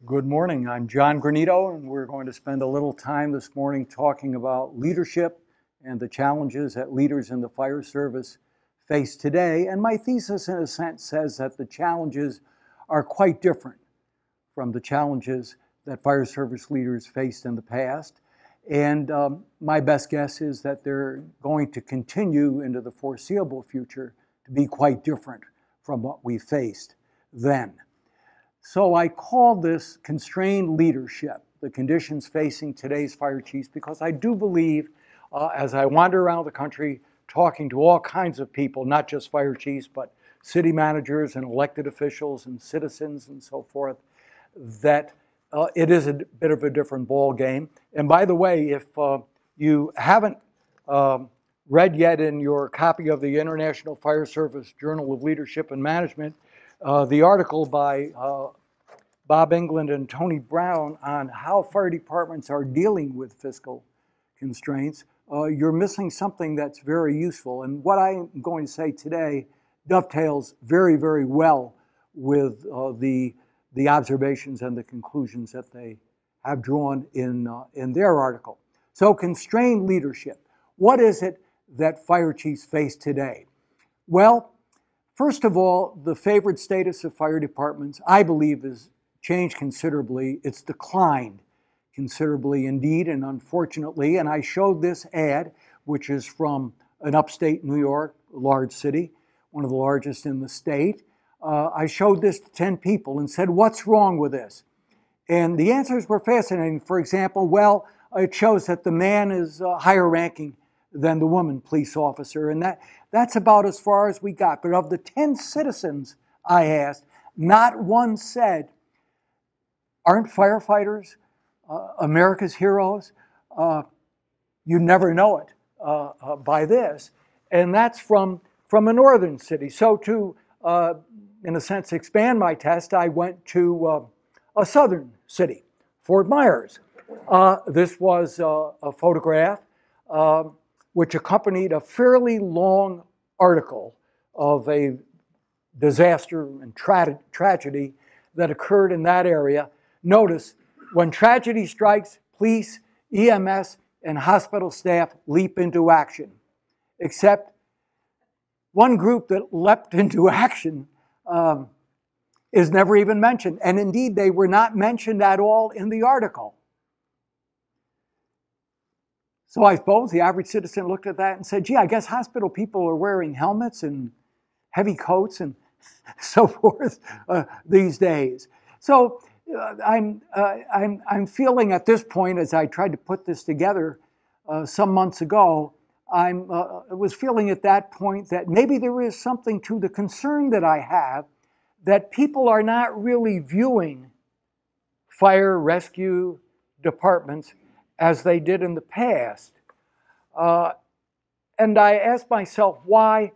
Good morning. I'm John Granito, and we're going to spend a little time this morning talking about leadership and the challenges that leaders in the fire service face today. And my thesis, in a sense, says that the challenges are quite different from the challenges that fire service leaders faced in the past. And my best guess is that they're going to continue into the foreseeable future to be quite different from what we faced then. So I call this constrained leadership, the conditions facing today's fire chiefs, because I do believe, as I wander around the country talking to all kinds of people, not just fire chiefs, but city managers and elected officials and citizens and so forth, that it is a bit of a different ball game. And by the way, if you haven't read yet in your copy of the International Fire Service Journal of Leadership and Management, the article by Bob England and Tony Brown on how fire departments are dealing with fiscal constraints, you're missing something that's very useful. And what I'm going to say today dovetails very, very well with the observations and the conclusions that they have drawn in their article. So constrained leadership. What is it that fire chiefs face today? Well, first of all, the favored status of fire departments, I believe, is changed considerably. It's declined considerably indeed, and unfortunately. And I showed this ad, which is from an upstate New York, large city, one of the largest in the state. I showed this to 10 people and said, what's wrong with this? And the answers were fascinating. For example, well, it shows that the man is higher ranking than the woman police officer, and that's about as far as we got. But of the 10 citizens I asked, not one said, aren't firefighters America's heroes? You never know it by this. And that's from a northern city. So to, in a sense, expand my test, I went to a southern city, Fort Myers. This was a photograph which accompanied a fairly long article of a disaster and tragedy that occurred in that area. Notice, when tragedy strikes, police, EMS, and hospital staff leap into action. Except one group that leapt into action is never even mentioned. And indeed, they were not mentioned at all in the article. So I suppose the average citizen looked at that and said, gee, I guess hospital people are wearing helmets and heavy coats and so forth these days. So I'm feeling at this point, as I tried to put this together some months ago, I was feeling at that point that maybe there is something to the concern that I have that people are not really viewing fire rescue departments as they did in the past. And I asked myself, why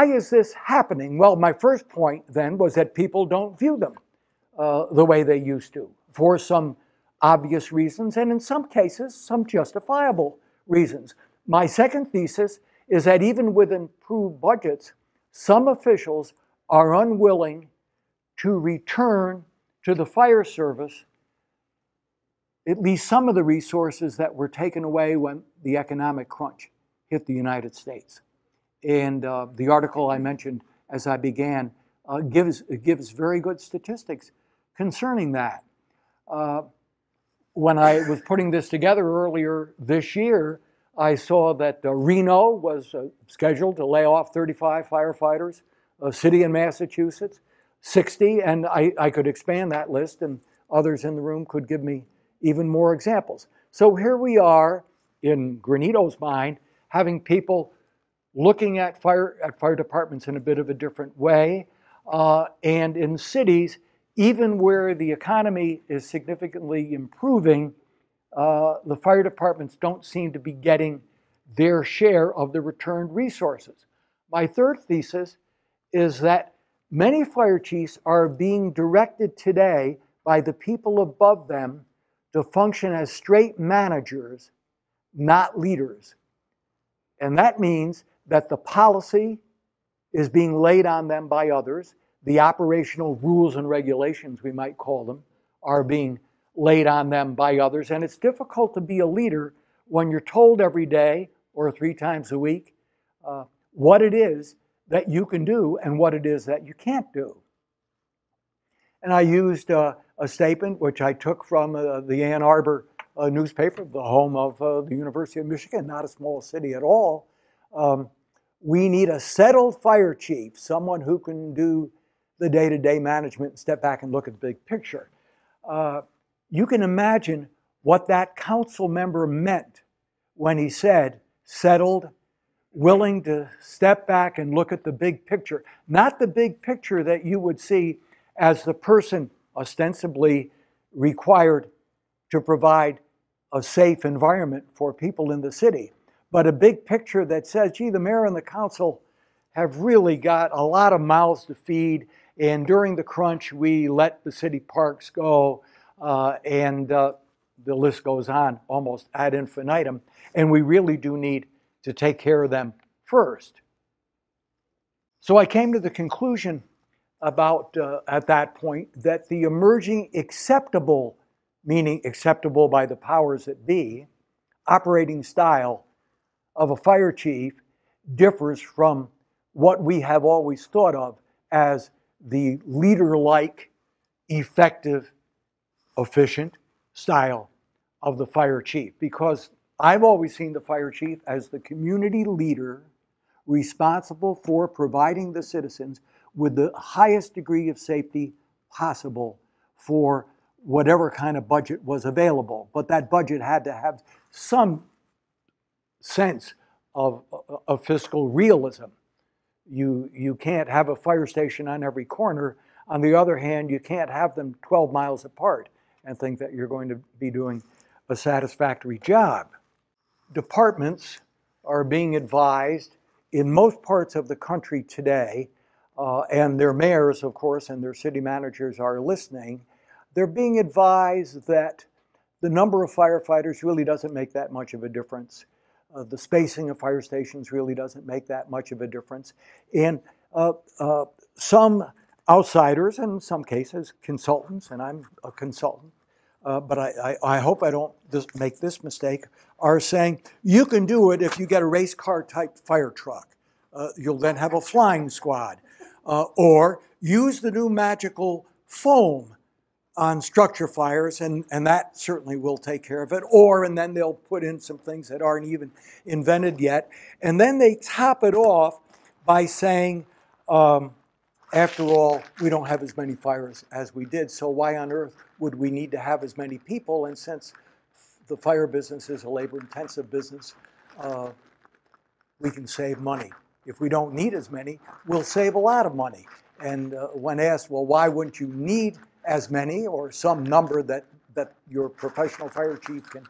is this happening? Well, my first point then was that people don't view them the way they used to, for some obvious reasons, and in some cases, some justifiable reasons. My second thesis is that even with improved budgets, some officials are unwilling to return to the fire service at least some of the resources that were taken away when the economic crunch hit the United States. And the article I mentioned as I began gives very good statistics concerning that. When I was putting this together earlier this year, I saw that Reno was scheduled to lay off 35 firefighters, a city in Massachusetts, 60, and I could expand that list, and others in the room could give me even more examples. So here we are, in Granito's mind, having people looking at fire departments in a bit of a different way, and in cities, even where the economy is significantly improving, the fire departments don't seem to be getting their share of the returned resources. My third thesis is that many fire chiefs are being directed today by the people above them to function as straight managers, not leaders. And that means that the policy is being laid on them by others. the operational rules and regulations, we might call them, are being laid on them by others. And it's difficult to be a leader when you're told every day or 3 times a week what it is that you can do and what it is that you can't do. And I used a statement which I took from the Ann Arbor newspaper, the home of the University of Michigan, not a small city at all. We need a settled fire chief, someone who can do the day-to-day management and step back and look at the big picture. You can imagine what that council member meant when he said settled, willing to step back and look at the big picture. Not the big picture that you would see as the person ostensibly required to provide a safe environment for people in the city, but a big picture that says, gee, the mayor and the council have really got a lot of mouths to feed, and during the crunch, we let the city parks go, and the list goes on almost ad infinitum, and we really do need to take care of them first. So I came to the conclusion about, at that point, that the emerging acceptable, meaning acceptable by the powers that be, operating style of a fire chief differs from what we have always thought of as the leader-like, effective, efficient style of the fire chief. Because I've always seen the fire chief as the community leader responsible for providing the citizens with the highest degree of safety possible for whatever kind of budget was available. But that budget had to have some sense of fiscal realism. You can't have a fire station on every corner. On the other hand, you can't have them 12 miles apart and think that you're going to be doing a satisfactory job. Departments are being advised in most parts of the country today, and their mayors, of course, and their city managers are listening. They're being advised that the number of firefighters really doesn't make that much of a difference. The spacing of fire stations really doesn't make that much of a difference. And some outsiders, and in some cases consultants, and I'm a consultant, but I hope I don't make this mistake, are saying you can do it if you get a race car type fire truck. You'll then have a flying squad. Or use the new magical foam on structure fires, and that certainly will take care of it. Or, and then they'll put in some things that aren't even invented yet. And then they top it off by saying, after all, we don't have as many fires as we did, so why on earth would we need to have as many people? And since the fire business is a labor-intensive business, we can save money. If we don't need as many, we'll save a lot of money. And when asked, well, why wouldn't you need as many, or some number that your professional fire chief can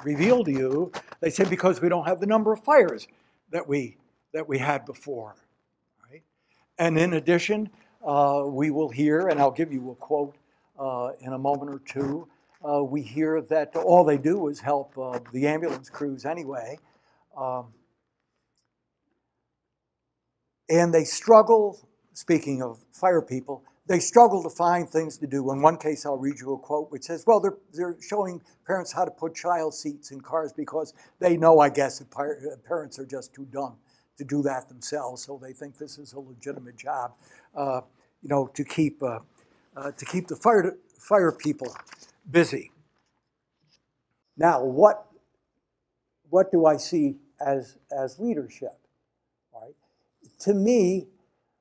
reveal to you, they say because we don't have the number of fires that we had before. And in addition, we will hear, and I'll give you a quote in a moment or two, we hear that all they do is help the ambulance crews anyway. And they struggle, speaking of fire people, they struggle to find things to do. In one case, I'll read you a quote which says, well, they're showing parents how to put child seats in cars because they know, I guess, that parents are just too dumb to do that themselves, so they think this is a legitimate job, to keep the fire people busy. Now, what do I see as leadership? All right. To me,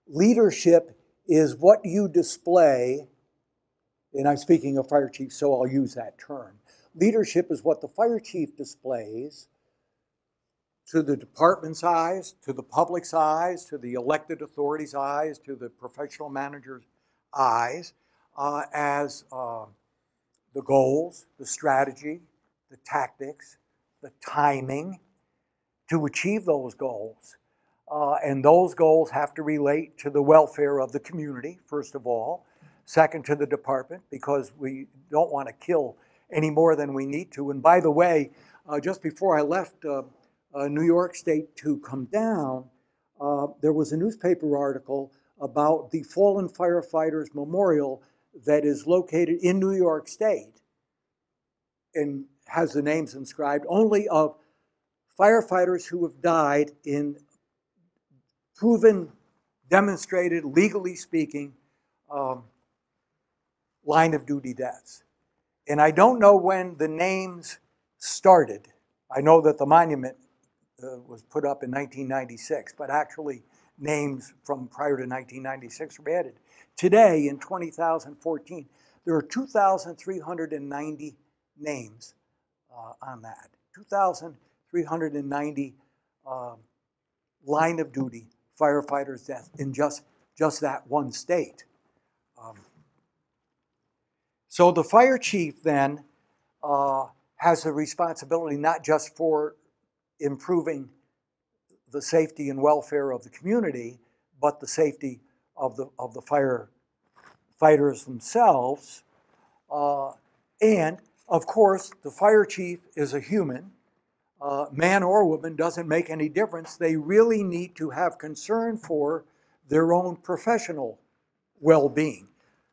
leadership is what you display, and I'm speaking of fire chiefs, so I'll use that term. Leadership is what the fire chief displays to the department's eyes, to the public's eyes, to the elected authorities' eyes, to the professional manager's eyes, as the goals, the strategy, the tactics, the timing to achieve those goals. And those goals have to relate to the welfare of the community, first of all. Second, to the department, because we don't want to kill any more than we need to. And by the way, just before I left New York State to come down, there was a newspaper article about the Fallen Firefighters Memorial that is located in New York State and has the names inscribed only of firefighters who have died in proven, demonstrated, legally speaking, line of duty deaths. And I don't know when the names started. I know that the monument was put up in 1996, but actually names from prior to 1996 were added. Today, in 2014, there are 2,390 names on that. 2,390 line of duty firefighters' deaths in just that one state. So the fire chief then has a responsibility not just for improving the safety and welfare of the community, but the safety of the firefighters themselves. And of course, the fire chief is a human. Man or woman, doesn't make any difference. They really need to have concern for their own professional well-being.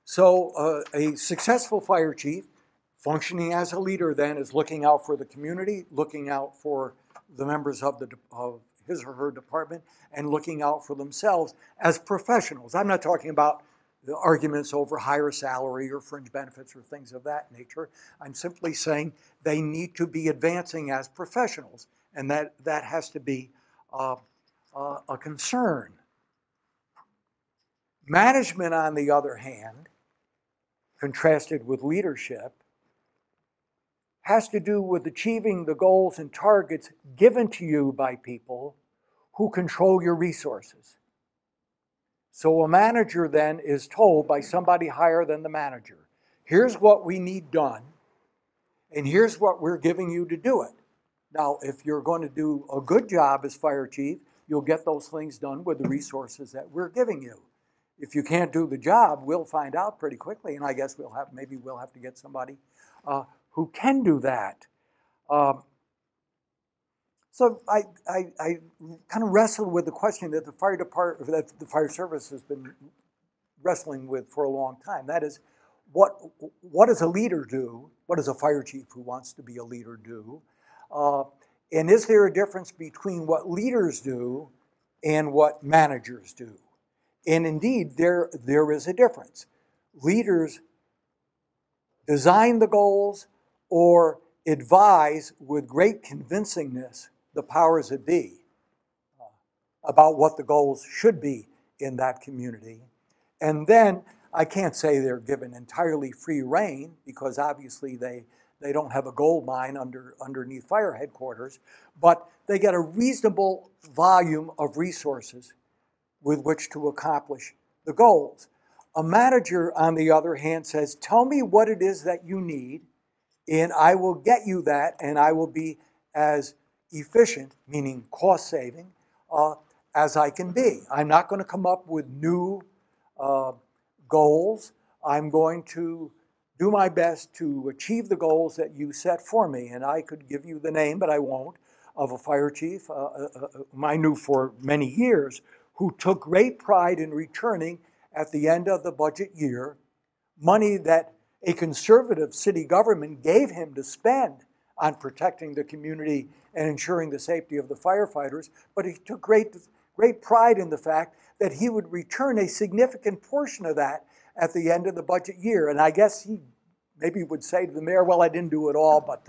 So a successful fire chief, functioning as a leader then, is looking out for the community, looking out for the members of his or her department, and looking out for themselves as professionals. I'm not talking about the arguments over higher salary or fringe benefits or things of that nature. I'm simply saying they need to be advancing as professionals, and that has to be a concern. Management, on the other hand, contrasted with leadership, has to do with achieving the goals and targets given to you by people who control your resources. So a manager then is told by somebody higher than the manager, here's what we need done, and here's what we're giving you to do it. Now, if you're going to do a good job as fire chief, you'll get those things done with the resources that we're giving you. If you can't do the job, we'll find out pretty quickly, and I guess maybe we'll have to get somebody who can do that. So I kind of wrestled with the question that the fire service has been wrestling with for a long time. That is, what does a leader do? What does a fire chief who wants to be a leader do? And is there a difference between what leaders do and what managers do? And indeed, there is a difference. Leaders design the goals or advise with great convincingness the powers that be about what the goals should be in that community. And then I can't say they're given entirely free rein, because obviously they don't have a gold mine underneath fire headquarters, but they get a reasonable volume of resources with which to accomplish the goals. A manager, on the other hand, says, tell me what it is that you need, and I will get you that, and I will be as efficient, meaning cost saving, as I can be. I'm not going to come up with new goals. I'm going to do my best to achieve the goals that you set for me. And I could give you the name, but I won't, of a fire chief whom I knew for many years, who took great pride in returning at the end of the budget year money that a conservative city government gave him to spend on protecting the community and ensuring the safety of the firefighters, but he took great pride in the fact that he would return a significant portion of that at the end of the budget year. And I guess he maybe would say to the mayor, well, I didn't do it all, but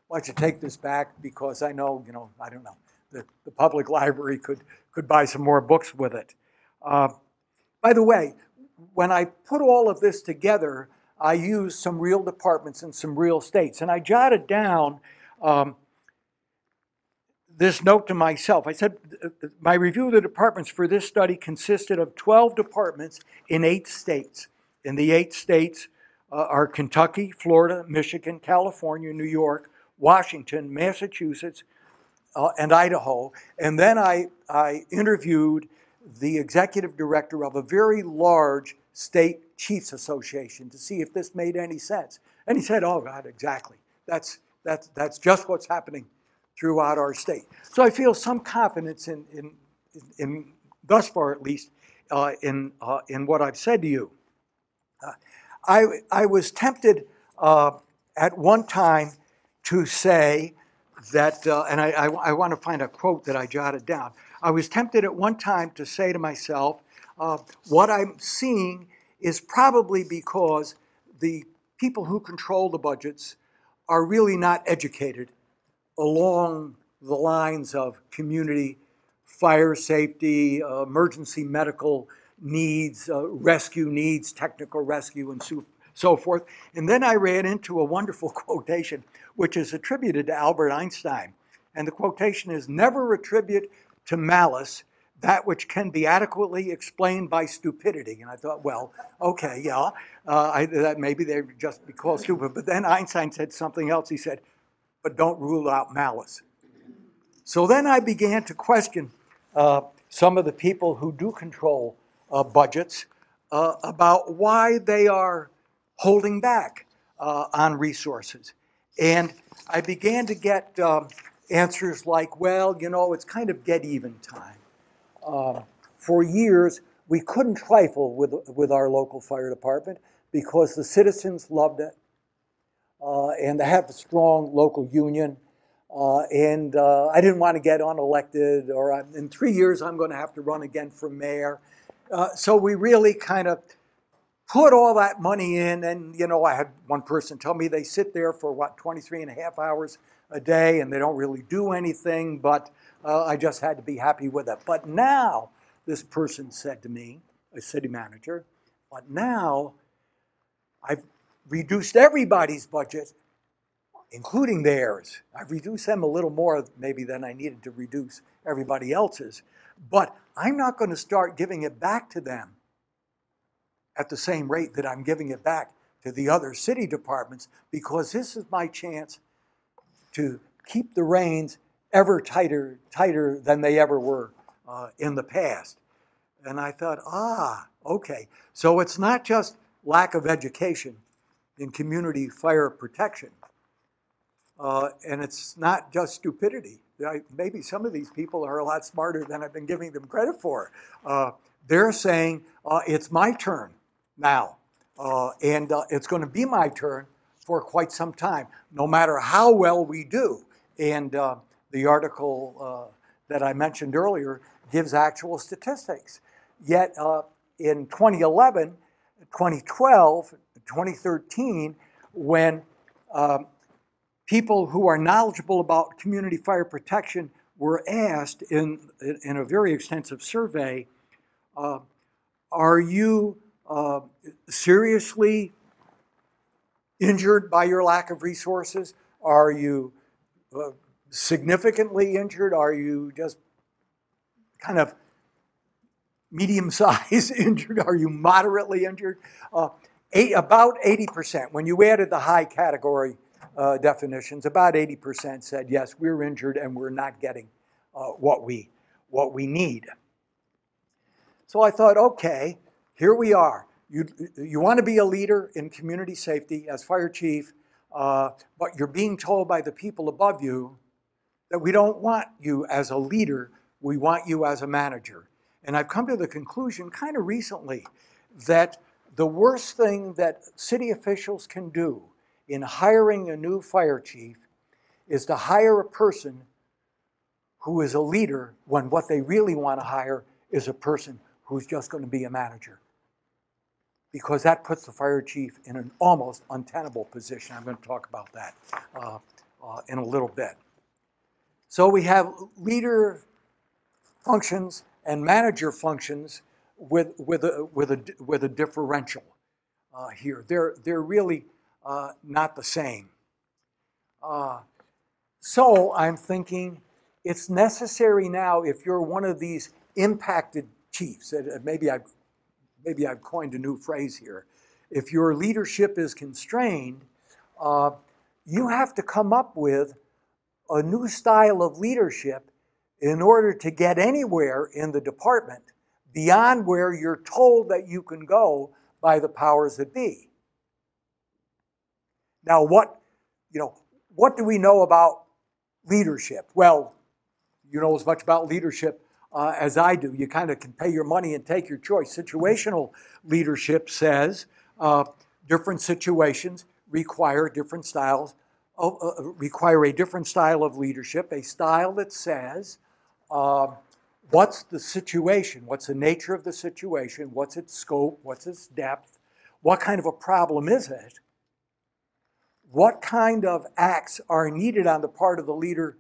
why don't you take this back, because I know, I don't know, the public library could buy some more books with it. By the way, when I put all of this together, I used some real departments in some real states, and I jotted down this note to myself. I said, my review of the departments for this study consisted of 12 departments in 8 states. And the 8 states are Kentucky, Florida, Michigan, California, New York, Washington, Massachusetts, and Idaho. And then I interviewed the executive director of a very large state chiefs association to see if this made any sense. And he said, oh God, exactly. That's just what's happening throughout our state. So I feel some confidence in thus far at least, in what I've said to you. I was tempted at one time to say that, and I want to find a quote that I jotted down. I was tempted at one time to say to myself, what I'm seeing is probably because the people who control the budgets are really not educated along the lines of community fire safety, emergency medical needs, rescue needs, technical rescue, and so forth. And then I ran into a wonderful quotation, which is attributed to Albert Einstein. And the quotation is, "Never attribute to malice that which can be adequately explained by stupidity." And I thought, well, okay, yeah, that maybe they just be called stupid. But then Einstein said something else. He said, but don't rule out malice. So then I began to question some of the people who do control budgets about why they are holding back on resources. And I began to get answers like, well, you know, it's kind of get even time. For years, we couldn't trifle with our local fire department because the citizens loved it. And they have a strong local union. And I didn't want to get unelected, or in 3 years I'm going to have to run again for mayor. So we really kind of put all that money in, and you know, I had one person tell me they sit there for 23 and a half hours a day and they don't really do anything, but I just had to be happy with it. But now, this person said to me, a city manager, but now I've reduced everybody's budget, including theirs. I've reduced them a little more maybe than I needed to reduce everybody else's, but I'm not going to start giving it back to them at the same rate that I'm giving it back to the other city departments, because this is my chance to keep the reins ever tighter than they ever were in the past. And I thought, okay. So it's not just lack of education in community fire protection. And it's not just stupidity. Maybe some of these people are a lot smarter than I've been giving them credit for. They're saying, it's my turn now. And it's going to be my turn for quite some time, no matter how well we do. And the article that I mentioned earlier gives actual statistics. Yet in 2011, 2012, 2013, when people who are knowledgeable about community fire protection were asked in a very extensive survey, are you seriously injured by your lack of resources? Are you significantly injured? Are you just kind of medium-sized injured? Are you moderately injured? About 80%. When you added the high category definitions, about 80% said, yes, we're injured and we're not getting what we need. So I thought, okay, here we are. You want to be a leader in community safety as fire chief, but you're being told by the people above you that we don't want you as a leader, we want you as a manager. And I've come to the conclusion kind of recently that the worst thing that city officials can do in hiring a new fire chief is to hire a person who is a leader when what they really want to hire is a person who's just going to be a manager. Because that puts the fire chief in an almost untenable position. I'm going to talk about that in a little bit. So we have leader functions and manager functions with a differential here. They're really not the same. So I'm thinking it's necessary now, if you're one of these impacted chiefs, maybe I've coined a new phrase here. If your leadership is constrained, you have to come up with a new style of leadership in order to get anywhere in the department beyond where you're told that you can go by the powers that be. Now, what do we know about leadership? Well, you know as much about leadership as I do. You kind of can pay your money and take your choice. Situational leadership says different situations require different styles, require a different style of leadership, a style that says, what's the situation? What's the nature of the situation? What's its scope? What's its depth? What kind of a problem is it? What kind of acts are needed on the part of the leader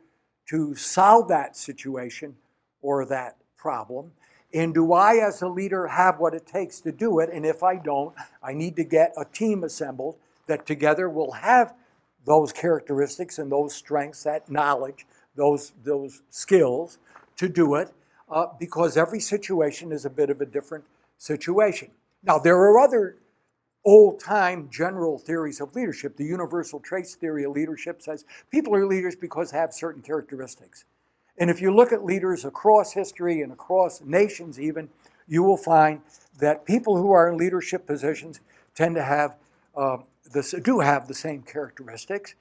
to solve that situation or that problem? And do I, as a leader, have what it takes to do it? And if I don't, I need to get a team assembled that together will have those characteristics and those strengths, that knowledge, those skills to do it, because every situation is a bit of a different situation. Now, there are other old-time general theories of leadership. The universal traits theory of leadership says people are leaders because they have certain characteristics. And if you look at leaders across history and across nations even, you will find that people who are in leadership positions tend to have do have the same characteristics.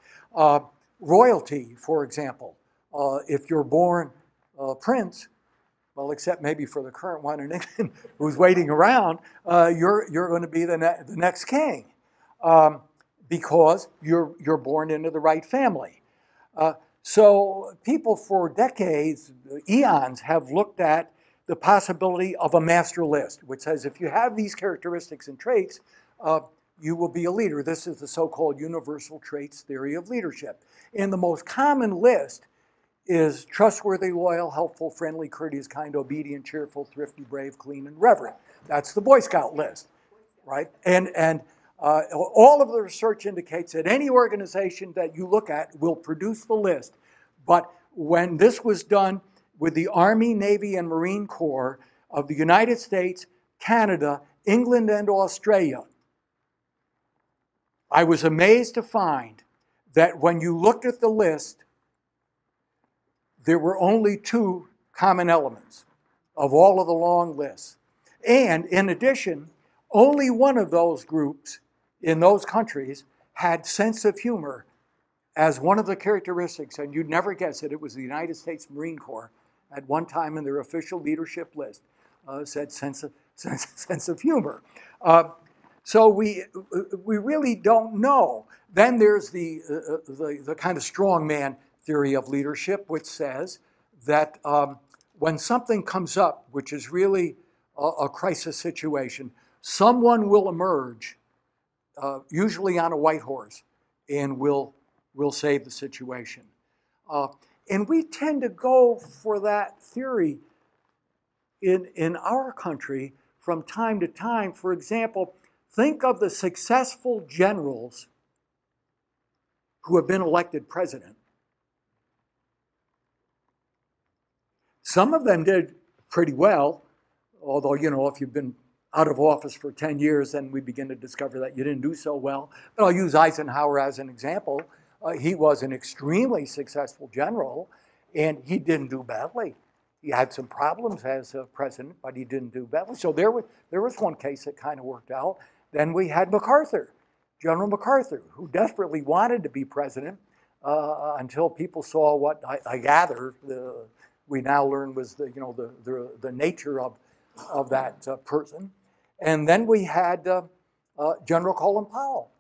Royalty, for example, if you're born prince, well, except maybe for the current one in England who's waiting around, you're going to be the next king because you're born into the right family. So people for decades, eons, have looked at the possibility of a master list, which says if you have these characteristics and traits, you will be a leader. This is the so-called universal traits theory of leadership. And the most common list is trustworthy, loyal, helpful, friendly, courteous, kind, obedient, cheerful, thrifty, brave, clean, and reverent. That's the Boy Scout list, right? And all of the research indicates that any organization that you look at will produce the list. But when this was done with the Army, Navy, and Marine Corps of the United States, Canada, England, and Australia, I was amazed to find that when you looked at the list, there were only two common elements of all of the long lists. And in addition, only one of those groups in those countries had sense of humor as one of the characteristics, and you'd never guess it. It was the United States Marine Corps at one time in their official leadership list said sense of humor. So we really don't know. Then there's the kind of strongman theory of leadership, which says that when something comes up, which is really a crisis situation, someone will emerge, usually on a white horse, and will save the situation. And we tend to go for that theory in our country from time to time. For example, think of the successful generals who have been elected president. Some of them did pretty well, although, you know, if you've been out of office for 10 years, then we begin to discover that you didn't do so well. But I'll use Eisenhower as an example. He was an extremely successful general, and he didn't do badly. He had some problems as a president, but he didn't do badly. So there was one case that kind of worked out. Then we had MacArthur, General MacArthur, who desperately wanted to be president until people saw what I gather we now learn was the nature of that person. And then we had General Colin Powell,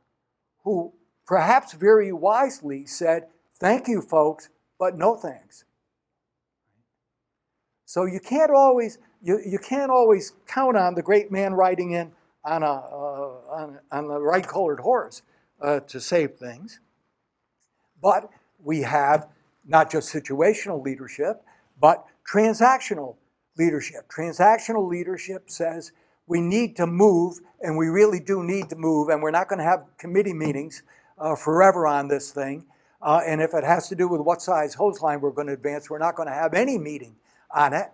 who perhaps very wisely said, "Thank you, folks, but no thanks." So you can't always count on the great man riding in on the right colored horse to save things. But we have not just situational leadership, but transactional leadership. Transactional leadership says we need to move, and we really do need to move, and we're not going to have committee meetings forever on this thing. And if it has to do with what size hose line we're going to advance, we're not going to have any meeting on it.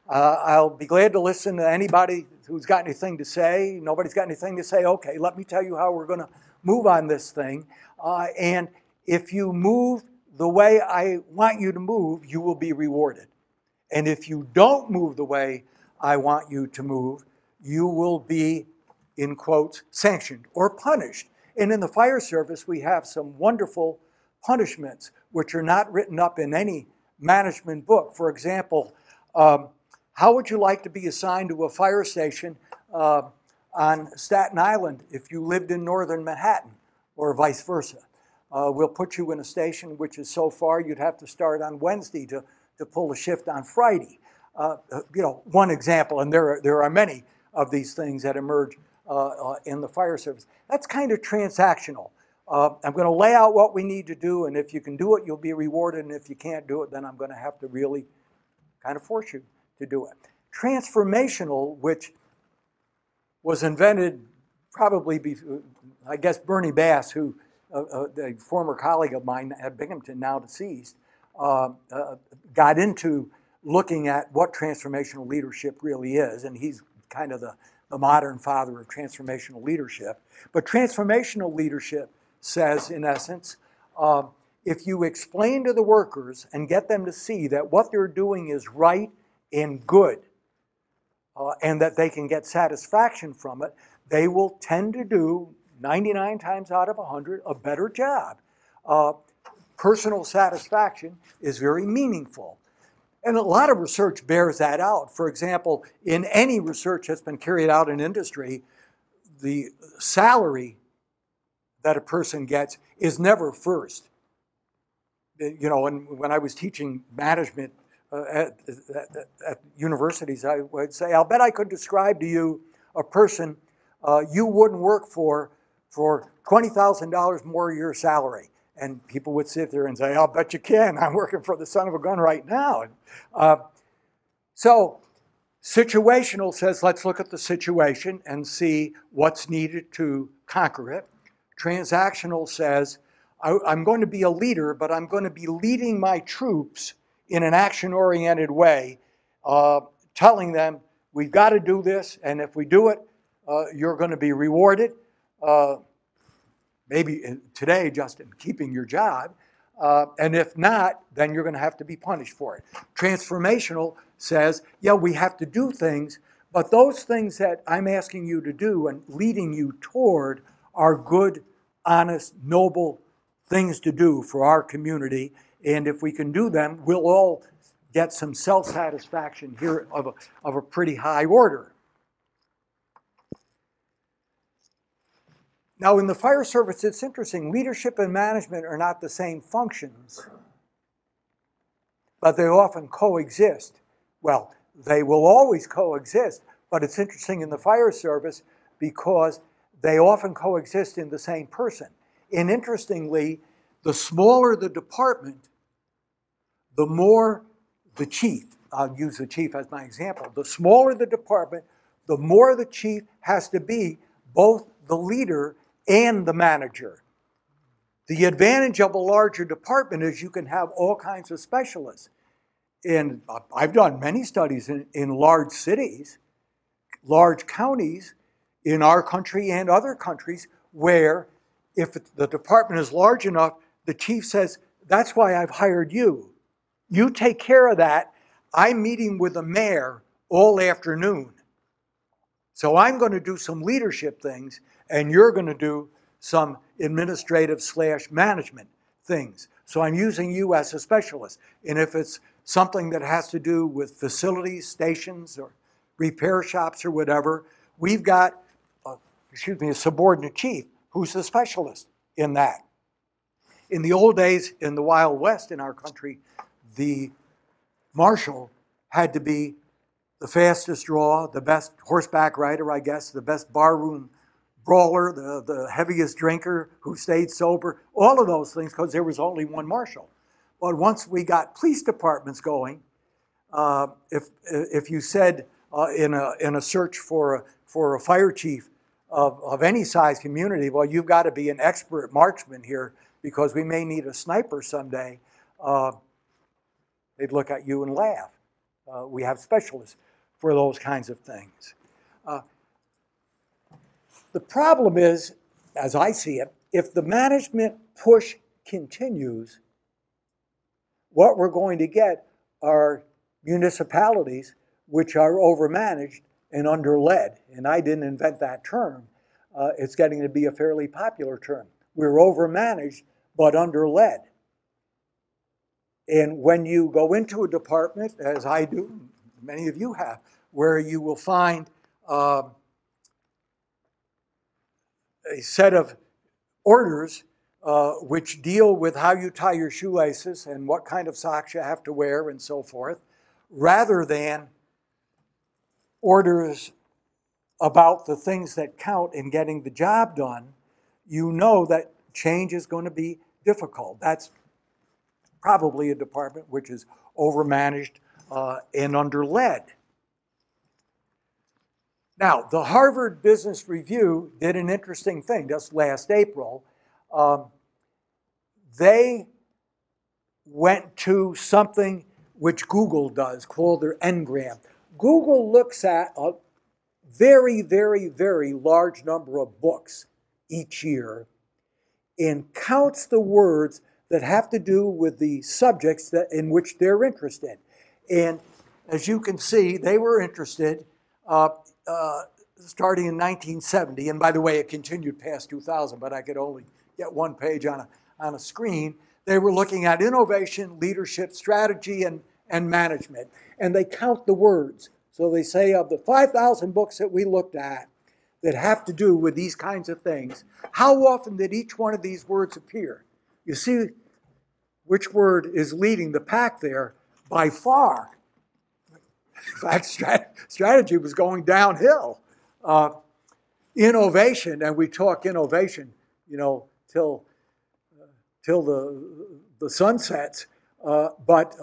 I'll be glad to listen to anybody who's got anything to say. Nobody's got anything to say. Okay, let me tell you how we're going to move on this thing. And if you move the way I want you to move, you will be rewarded. And if you don't move the way I want you to move, you will be, in quotes, sanctioned or punished. And in the fire service, we have some wonderful punishments which are not written up in any management book. For example, How would you like to be assigned to a fire station on Staten Island if you lived in northern Manhattan, or vice versa? We'll put you in a station which is so far you'd have to start on Wednesday to pull a shift on Friday. One example, and there are many of these things that emerge in the fire service. That's kind of transactional. I'm going to lay out what we need to do, and if you can do it, you'll be rewarded, and if you can't do it, then I'm going to have to really kind of force you to do it. Transformational, which was invented probably, I guess, Bernie Bass, who a former colleague of mine at Binghamton, now deceased, got into looking at what transformational leadership really is, and he's kind of the modern father of transformational leadership. But transformational leadership says, in essence, if you explain to the workers and get them to see that what they're doing is right and good, and that they can get satisfaction from it, they will tend to do 99 times out of 100 a better job. Personal satisfaction is very meaningful. And a lot of research bears that out. For example, in any research that's been carried out in industry, the salary that a person gets is never first. You know, and when I was teaching management at universities, I would say, I'll bet I could describe to you a person you wouldn't work for $20,000 more a year salary. And people would sit there and say, I'll bet you can. I'm working for the son of a gun right now. So situational says, let's look at the situation and see what's needed to conquer it. Transactional says, I'm going to be a leader, but I'm going to be leading my troops in an action-oriented way, telling them, we've got to do this, and if we do it, you're going to be rewarded. Maybe today just in keeping your job, and if not, then you're going to have to be punished for it. Transformational says, yeah, we have to do things, but those things that I'm asking you to do and leading you toward are good, honest, noble things to do for our community, and if we can do them, we'll all get some self-satisfaction here of a pretty high order. Now, in the fire service, it's interesting. Leadership and management are not the same functions, but they often coexist. Well, they will always coexist, but it's interesting in the fire service because they often coexist in the same person. And interestingly, the smaller the department, the more the chief, I'll use the chief as my example, the smaller the department, the more the chief has to be both the leader and the manager. The advantage of a larger department is you can have all kinds of specialists. And I've done many studies in large cities, large counties in our country and other countries where if the department is large enough, the chief says, that's why I've hired you. You take care of that. I'm meeting with the mayor all afternoon. So I'm going to do some leadership things, and you're going to do some administrative/management things. So I'm using you as a specialist. And if it's something that has to do with facilities, stations, or repair shops or whatever, we've got, a subordinate chief who's the specialist in that. In the old days, in the Wild West in our country, the marshal had to be the fastest draw, the best horseback rider, I guess, the best barroom brawler, the heaviest drinker who stayed sober, all of those things, because there was only one marshal. But once we got police departments going, if you said in a search for a fire chief of any size community, well, you've got to be an expert marksman here because we may need a sniper someday, they'd look at you and laugh. We have specialists for those kinds of things. The problem is, as I see it, if the management push continues, what we're going to get are municipalities which are overmanaged and underled. And I didn't invent that term. It's getting to be a fairly popular term. We're overmanaged, but underled. And when you go into a department, as I do, many of you have, where you will find a set of orders which deal with how you tie your shoelaces and what kind of socks you have to wear and so forth, rather than orders about the things that count in getting the job done. You know that change is going to be difficult. That's probably a department which is overmanaged and underled. Now, the Harvard Business Review did an interesting thing just last April. They went to something which Google does called their Ngram. Google looks at a very, very, very large number of books each year and counts the words that have to do with the subjects that in which they're interested. And as you can see, they were interested starting in 1970. And by the way, it continued past 2000, but I could only get one page on a screen. They were looking at innovation, leadership, strategy, and management. And they count the words. So they say of the 5,000 books that we looked at that have to do with these kinds of things, how often did each one of these words appear? You see which word is leading the pack there by far. In fact, strategy was going downhill. Innovation, and we talk innovation, till the sun sets, but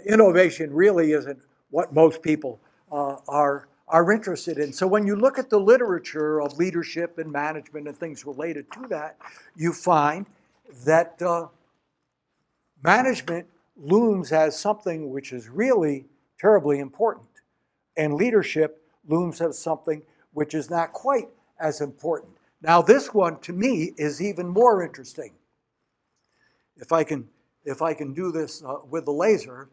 innovation really isn't what most people are interested in. So when you look at the literature of leadership and management and things related to that, you find that management looms as something which is really terribly important, and leadership looms as something which is not quite as important. Now this one, to me, is even more interesting. If I can do this with the laser,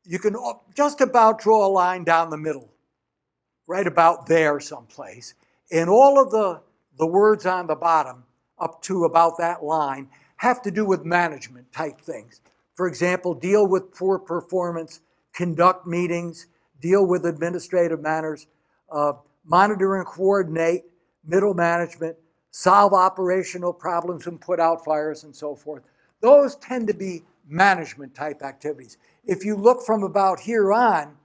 you can just about draw a line down the middle, right about there someplace. And all of the words on the bottom up to about that line have to do with management type things. For example, deal with poor performance, conduct meetings, deal with administrative matters, monitor and coordinate, middle management, solve operational problems and put out fires and so forth. Those tend to be management type activities. If you look from about here on,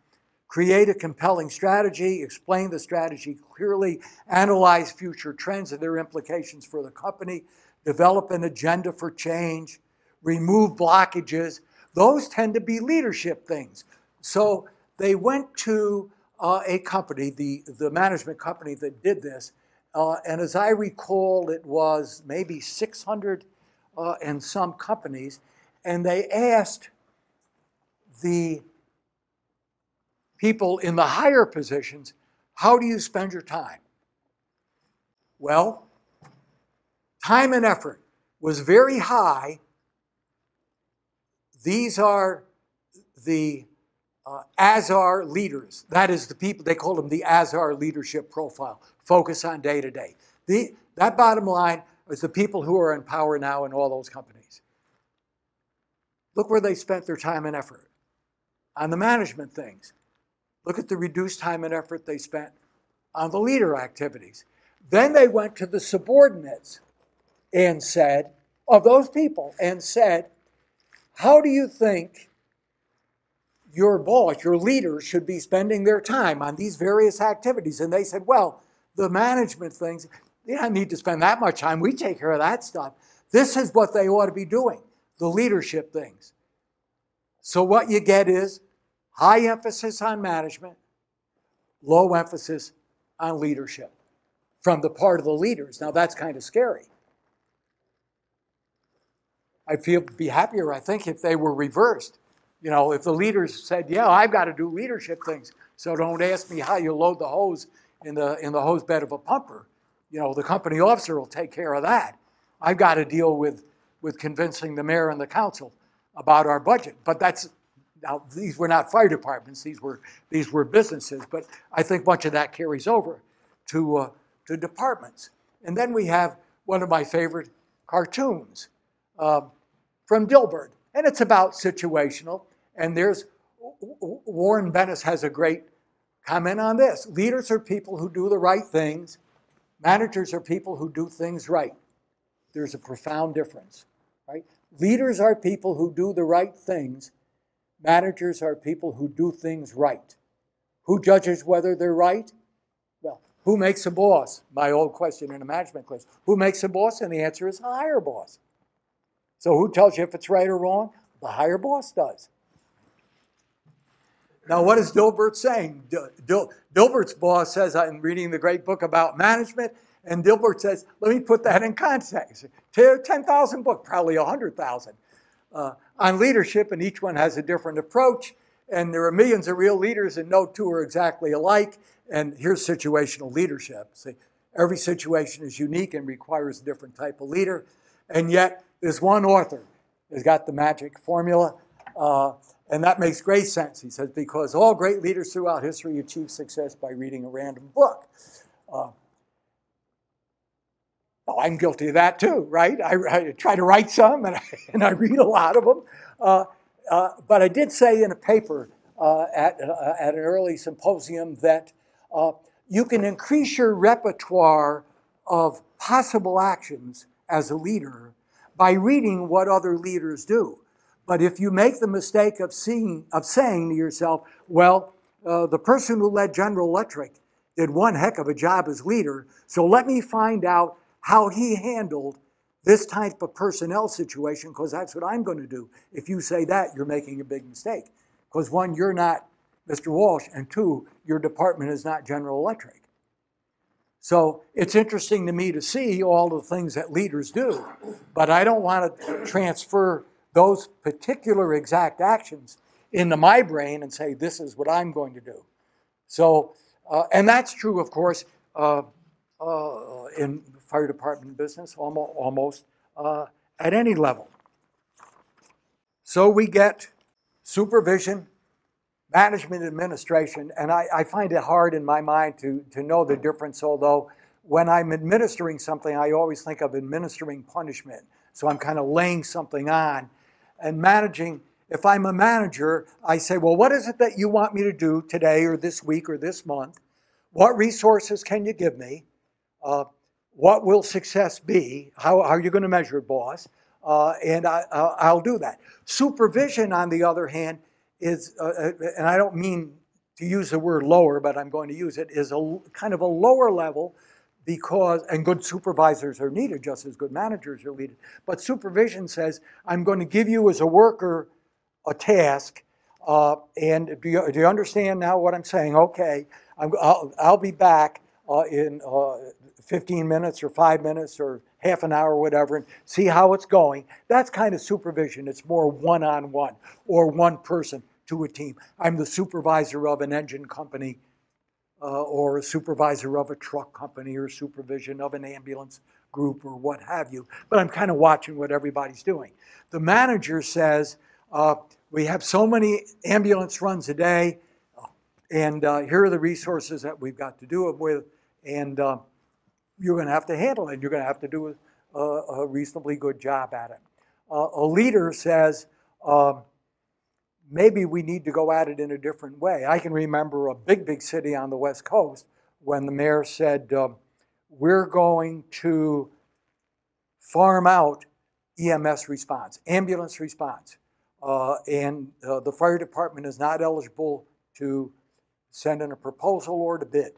create a compelling strategy, explain the strategy clearly, analyze future trends and their implications for the company, develop an agenda for change, remove blockages, those tend to be leadership things. So they went to a company, the management company that did this, and as I recall, it was maybe 600 and some companies, and they asked the people in the higher positions, how do you spend your time? Well, time and effort was very high. These are the ASAR leaders. That is the people, they call them the ASAR leadership profile, focus on day to day. That bottom line is the people who are in power now in all those companies. Look where they spent their time and effort, on the management things. Look at the reduced time and effort they spent on the leader activities. Then they went to the subordinates and said, of those people, and said, how do you think your boss, your leader, should be spending their time on these various activities? And they said, well, the management things, they don't need to spend that much time. We take care of that stuff. This is what they ought to be doing, the leadership things. So what you get is high emphasis on management, low emphasis on leadership from the part of the leaders. Now that's kind of scary. I'd be happier, I think, if they were reversed. If the leaders said, yeah, I've got to do leadership things, so don't ask me how you load the hose in the hose bed of a pumper. The company officer will take care of that. I've got to deal with convincing the mayor and the council about our budget. But now these were not fire departments, these were businesses, but I think much of that carries over to departments. And then we have one of my favorite cartoons from Dilbert, and it's about situational, and there's Warren Bennis has a great comment on this. Leaders are people who do the right things. Managers are people who do things right. There's a profound difference, right? Leaders are people who do the right things. Managers are people who do things right. Who judges whether they're right? Well, who makes a boss? My old question in a management class. Who makes a boss? And the answer is the higher boss. So who tells you if it's right or wrong? The higher boss does. Now, what is Dilbert saying? Dilbert's boss says, I'm reading the great book about management, and Dilbert says, let me put that in context. 10,000 books, probably 100,000 on leadership, and each one has a different approach, and there are millions of real leaders, and no two are exactly alike, and here's situational leadership. See, every situation is unique and requires a different type of leader, and yet there's one author who's got the magic formula, and that makes great sense. He says, because all great leaders throughout history achieve success by reading a random book. Well, I'm guilty of that too, right? I try to write some, and I read a lot of them. But I did say in a paper at an early symposium that you can increase your repertoire of possible actions as a leader by reading what other leaders do. But if you make the mistake of saying to yourself, well, the person who led General Electric did one heck of a job as leader, so let me find out how he handled this type of personnel situation, because that's what I'm going to do. If you say that, you're making a big mistake. Because one, you're not Mr. Walsh, and two, your department is not General Electric. So it's interesting to me to see all the things that leaders do, but I don't want to transfer those particular exact actions into my brain and say, this is what I'm going to do. So, and that's true, of course, in the fire department business, almost at any level. So we get supervision, management, administration, and I find it hard in my mind to know the difference, although when I'm administering something, I always think of administering punishment. So I'm kind of laying something on. And managing, if I'm a manager, I say, well, what is it that you want me to do today or this week or this month? What resources can you give me? What will success be? How are you going to measure it, boss? And I'll do that. Supervision, on the other hand, is, and I don't mean to use the word lower, but I'm going to use it, is a kind of a lower level because, and good supervisors are needed just as good managers are needed, but supervision says, I'm going to give you as a worker a task, and do you understand now what I'm saying? Okay, I'll be back in 15 minutes or 5 minutes or half an hour or whatever and see how it's going. That's kind of supervision. It's more one-on-one or one person to a team. I'm the supervisor of an engine company or a supervisor of a truck company or supervision of an ambulance group or what have you. But I'm kind of watching what everybody's doing. The manager says, we have so many ambulance runs a day, and here are the resources that we've got to do it with, and you're going to have to handle it. You're going to have to do a reasonably good job at it. A leader says, maybe we need to go at it in a different way. I can remember a big city on the West Coast when the mayor said, we're going to farm out EMS response, ambulance response. And the fire department is not eligible to send in a proposal or to bid.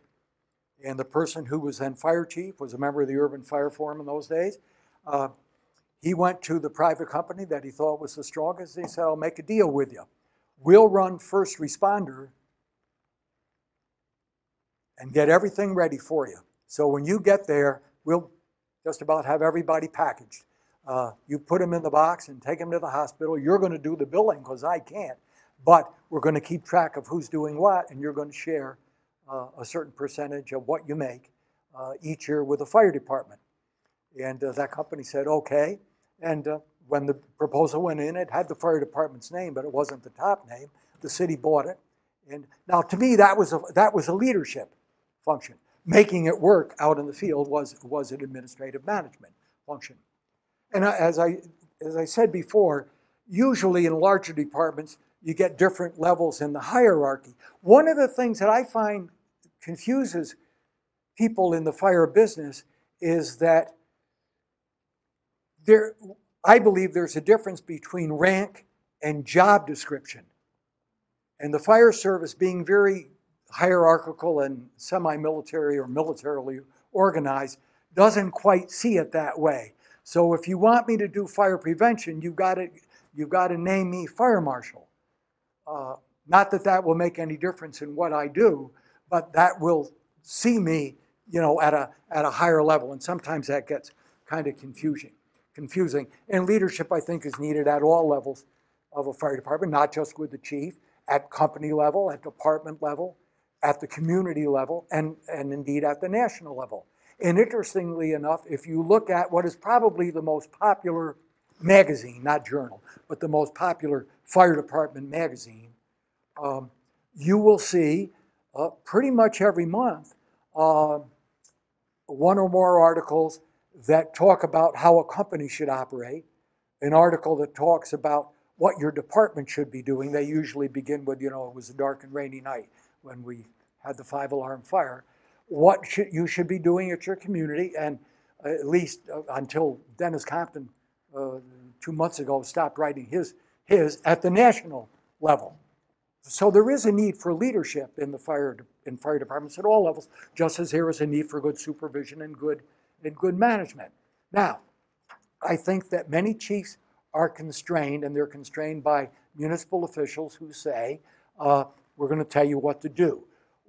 And the person who was then fire chief was a member of the urban fire forum in those days. He went to the private company that he thought was the strongest. He said, I'll make a deal with you. We'll run first responder and get everything ready for you. So when you get there, we'll just about have everybody packaged. You put them in the box and take them to the hospital. You're going to do the billing because I can't. But we're going to keep track of who's doing what, and you're going to share a certain percentage of what you make each year with the fire department. And that company said, okay. And when the proposal went in, it had the fire department's name, but it wasn't the top name. The city bought it. And now to me, that was a leadership function. Making it work out in the field was an administrative management function. And as I said before, usually in larger departments, you get different levels in the hierarchy. One of the things that I find confuses people in the fire business is that I believe there's a difference between rank and job description. And the fire service, being very hierarchical and semi-military or militarily organized, doesn't quite see it that way. So if you want me to do fire prevention, you've got to name me fire marshal. Not that that will make any difference in what I do, but that will see me, at a higher level. And sometimes that gets kind of confusing. And leadership, I think, is needed at all levels of a fire department, not just with the chief, at company level, at department level, at the community level, and indeed at the national level. And interestingly enough, if you look at what is probably the most popular magazine, not journal, but the most popular fire department magazine, you will see pretty much every month one or more articles that talk about how a company should operate, an article that talks about what your department should be doing. They usually begin with, it was a dark and rainy night when we had the 5-alarm fire. What you should be doing at your community, and at least until Dennis Compton 2 months ago stopped writing his at the national level. So there is a need for leadership in the fire departments at all levels, just as there is a need for good supervision and good management. Now, I think that many chiefs are constrained, and they're constrained by municipal officials who say, we're going to tell you what to do.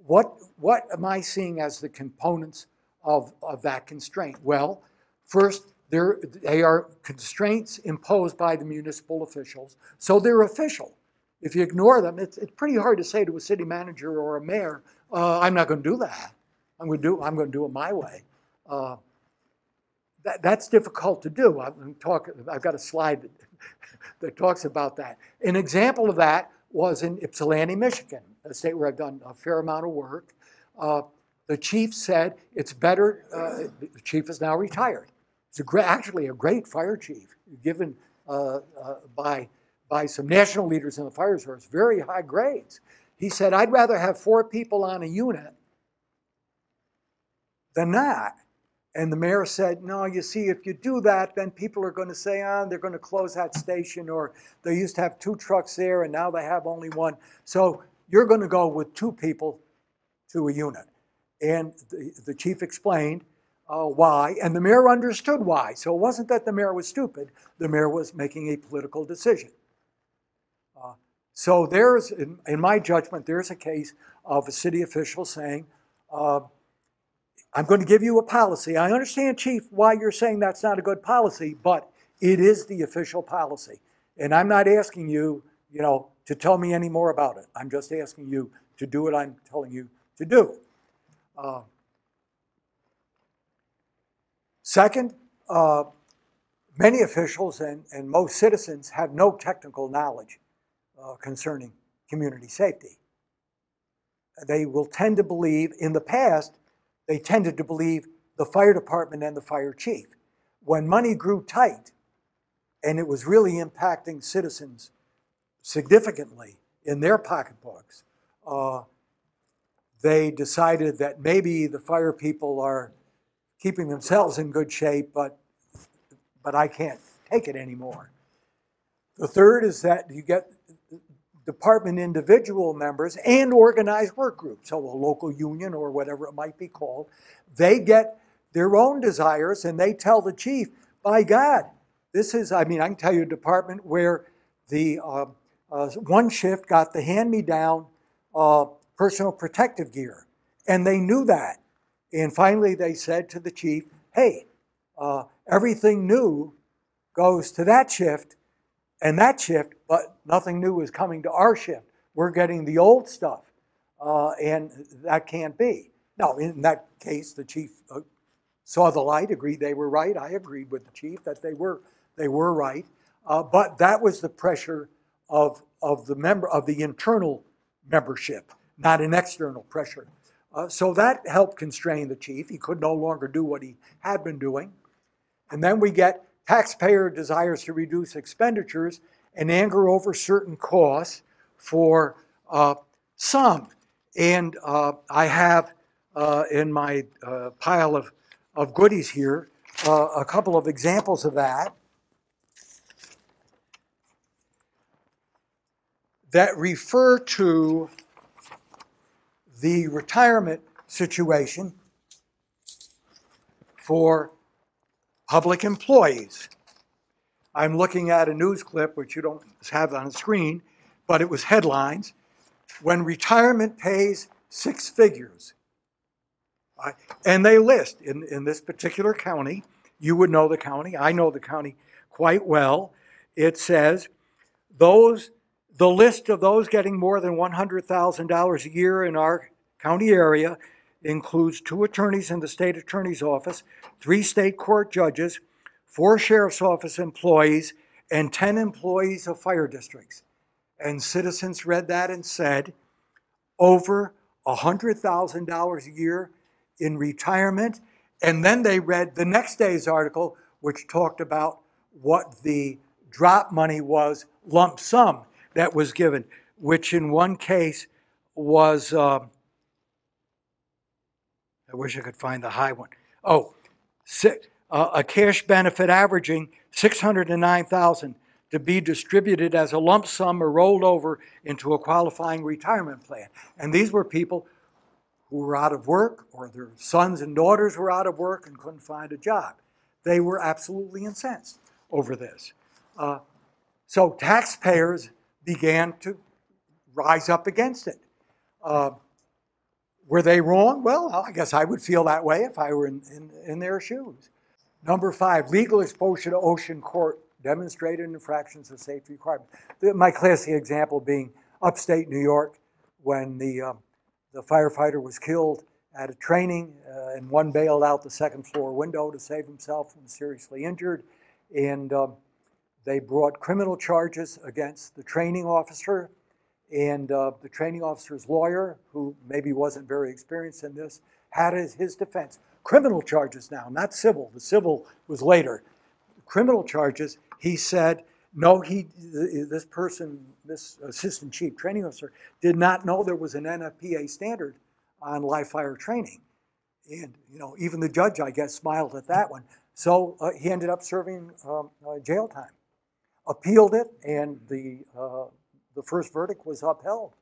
What am I seeing as the components of that constraint? Well, first, they are constraints imposed by the municipal officials, so they're official. If you ignore them, it's pretty hard to say to a city manager or a mayor, I'm not going to do that. I'm going to do it my way. That's difficult to do. I've got a slide that talks about that. An example of that was in Ypsilanti, Michigan, a state where I've done a fair amount of work. The chief said it's better. The chief is now retired. It's actually a great fire chief, given by some national leaders in the fire service, very high grades. He said, I'd rather have 4 people on a unit than not. And the mayor said, no, you see, if you do that, then people are going to say, they're going to close that station, or they used to have 2 trucks there and now they have only 1. So you're going to go with 2 people to a unit. And the chief explained why, and the mayor understood why. So it wasn't that the mayor was stupid. The mayor was making a political decision. So there's, in my judgment, there's a case of a city official saying, I'm going to give you a policy. I understand, Chief, why you're saying that's not a good policy, but it is the official policy. And I'm not asking you, to tell me any more about it. I'm just asking you to do what I'm telling you to do. Second, many officials and most citizens have no technical knowledge concerning community safety. They will tend to believe, in the past, they tended to believe the fire department and the fire chief. When money grew tight and it was really impacting citizens significantly in their pocketbooks, they decided that maybe the fire people are keeping themselves in good shape, but I can't take it anymore. The third is that you get department individual members and organized work groups, so a local union or whatever it might be called, they get their own desires and they tell the chief, by God, this is, I can tell you a department where the one shift got the hand-me-down personal protective gear, and they knew that. And finally they said to the chief, hey, everything new goes to that shift, and that shift, but nothing new is coming to our shift. We're getting the old stuff, and that can't be. Now, in that case, the chief saw the light, agreed they were right. I agreed with the chief that they were right, but that was the pressure of the internal membership, not an external pressure. So that helped constrain the chief. He could no longer do what he had been doing. And then we get taxpayer desires to reduce expenditures and anger over certain costs, for some. And I have in my pile of goodies here a couple of examples of that refer to the retirement situation for public employees. I'm looking at a news clip, which you don't have on the screen, but it was headlines. When retirement pays 6 figures. And they list, in this particular county, you would know the county, I know the county quite well. It says, the list of those getting more than $100,000 a year in our county area includes 2 attorneys in the state attorney's office, 3 state court judges, 4 sheriff's office employees, and 10 employees of fire districts. And citizens read that and said, over $100,000 a year in retirement. And then they read the next day's article, which talked about what the drop money was, lump sum that was given, which in one case was, I wish I could find the high one. A cash benefit averaging $609,000 to be distributed as a lump sum or rolled over into a qualifying retirement plan. And these were people who were out of work, or their sons and daughters were out of work and couldn't find a job. They were absolutely incensed over this. So taxpayers began to rise up against it. Were they wrong? Well, I guess I would feel that way if I were in their shoes. Number 5, legal exposure to ocean court demonstrated infractions of safety requirements. My classic example being upstate New York, when the firefighter was killed at a training, and one bailed out the second floor window to save himself and was seriously injured. And they brought criminal charges against the training officer, and the training officer's lawyer, who maybe wasn't very experienced in this, had as his defense criminal charges now, not civil. The civil was later. Criminal charges, he said, no, this person, this assistant chief training officer, did not know there was an NFPA standard on live fire training. And, even the judge, I guess, smiled at that one. So he ended up serving jail time. Appealed it, and the first verdict was upheld.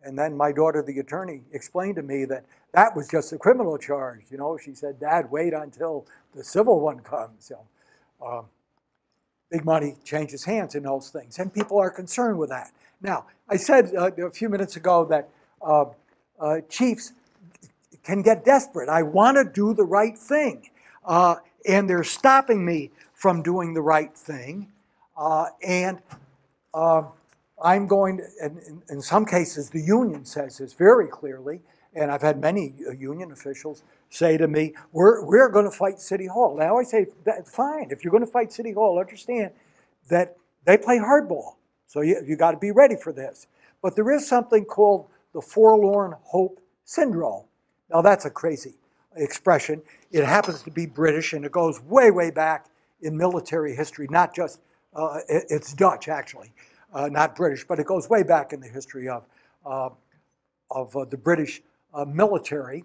And then my daughter, the attorney, explained to me that was just a criminal charge. She said, Dad, wait until the civil one comes. Big money changes hands in those things, and people are concerned with that. Now, I said a few minutes ago that chiefs can get desperate. I want to do the right thing, and they're stopping me from doing the right thing. I'm going to, and in some cases, the union says this very clearly, and I've had many union officials say to me, we're going to fight City Hall. Now I say, that's fine. If you're going to fight City Hall, understand that they play hardball. So you got to be ready for this. But there is something called the forlorn hope syndrome. Now that's a crazy expression. It happens to be British, and it goes way, way back in military history, not just, it's Dutch actually. Not British, but it goes way back in the history of the British military.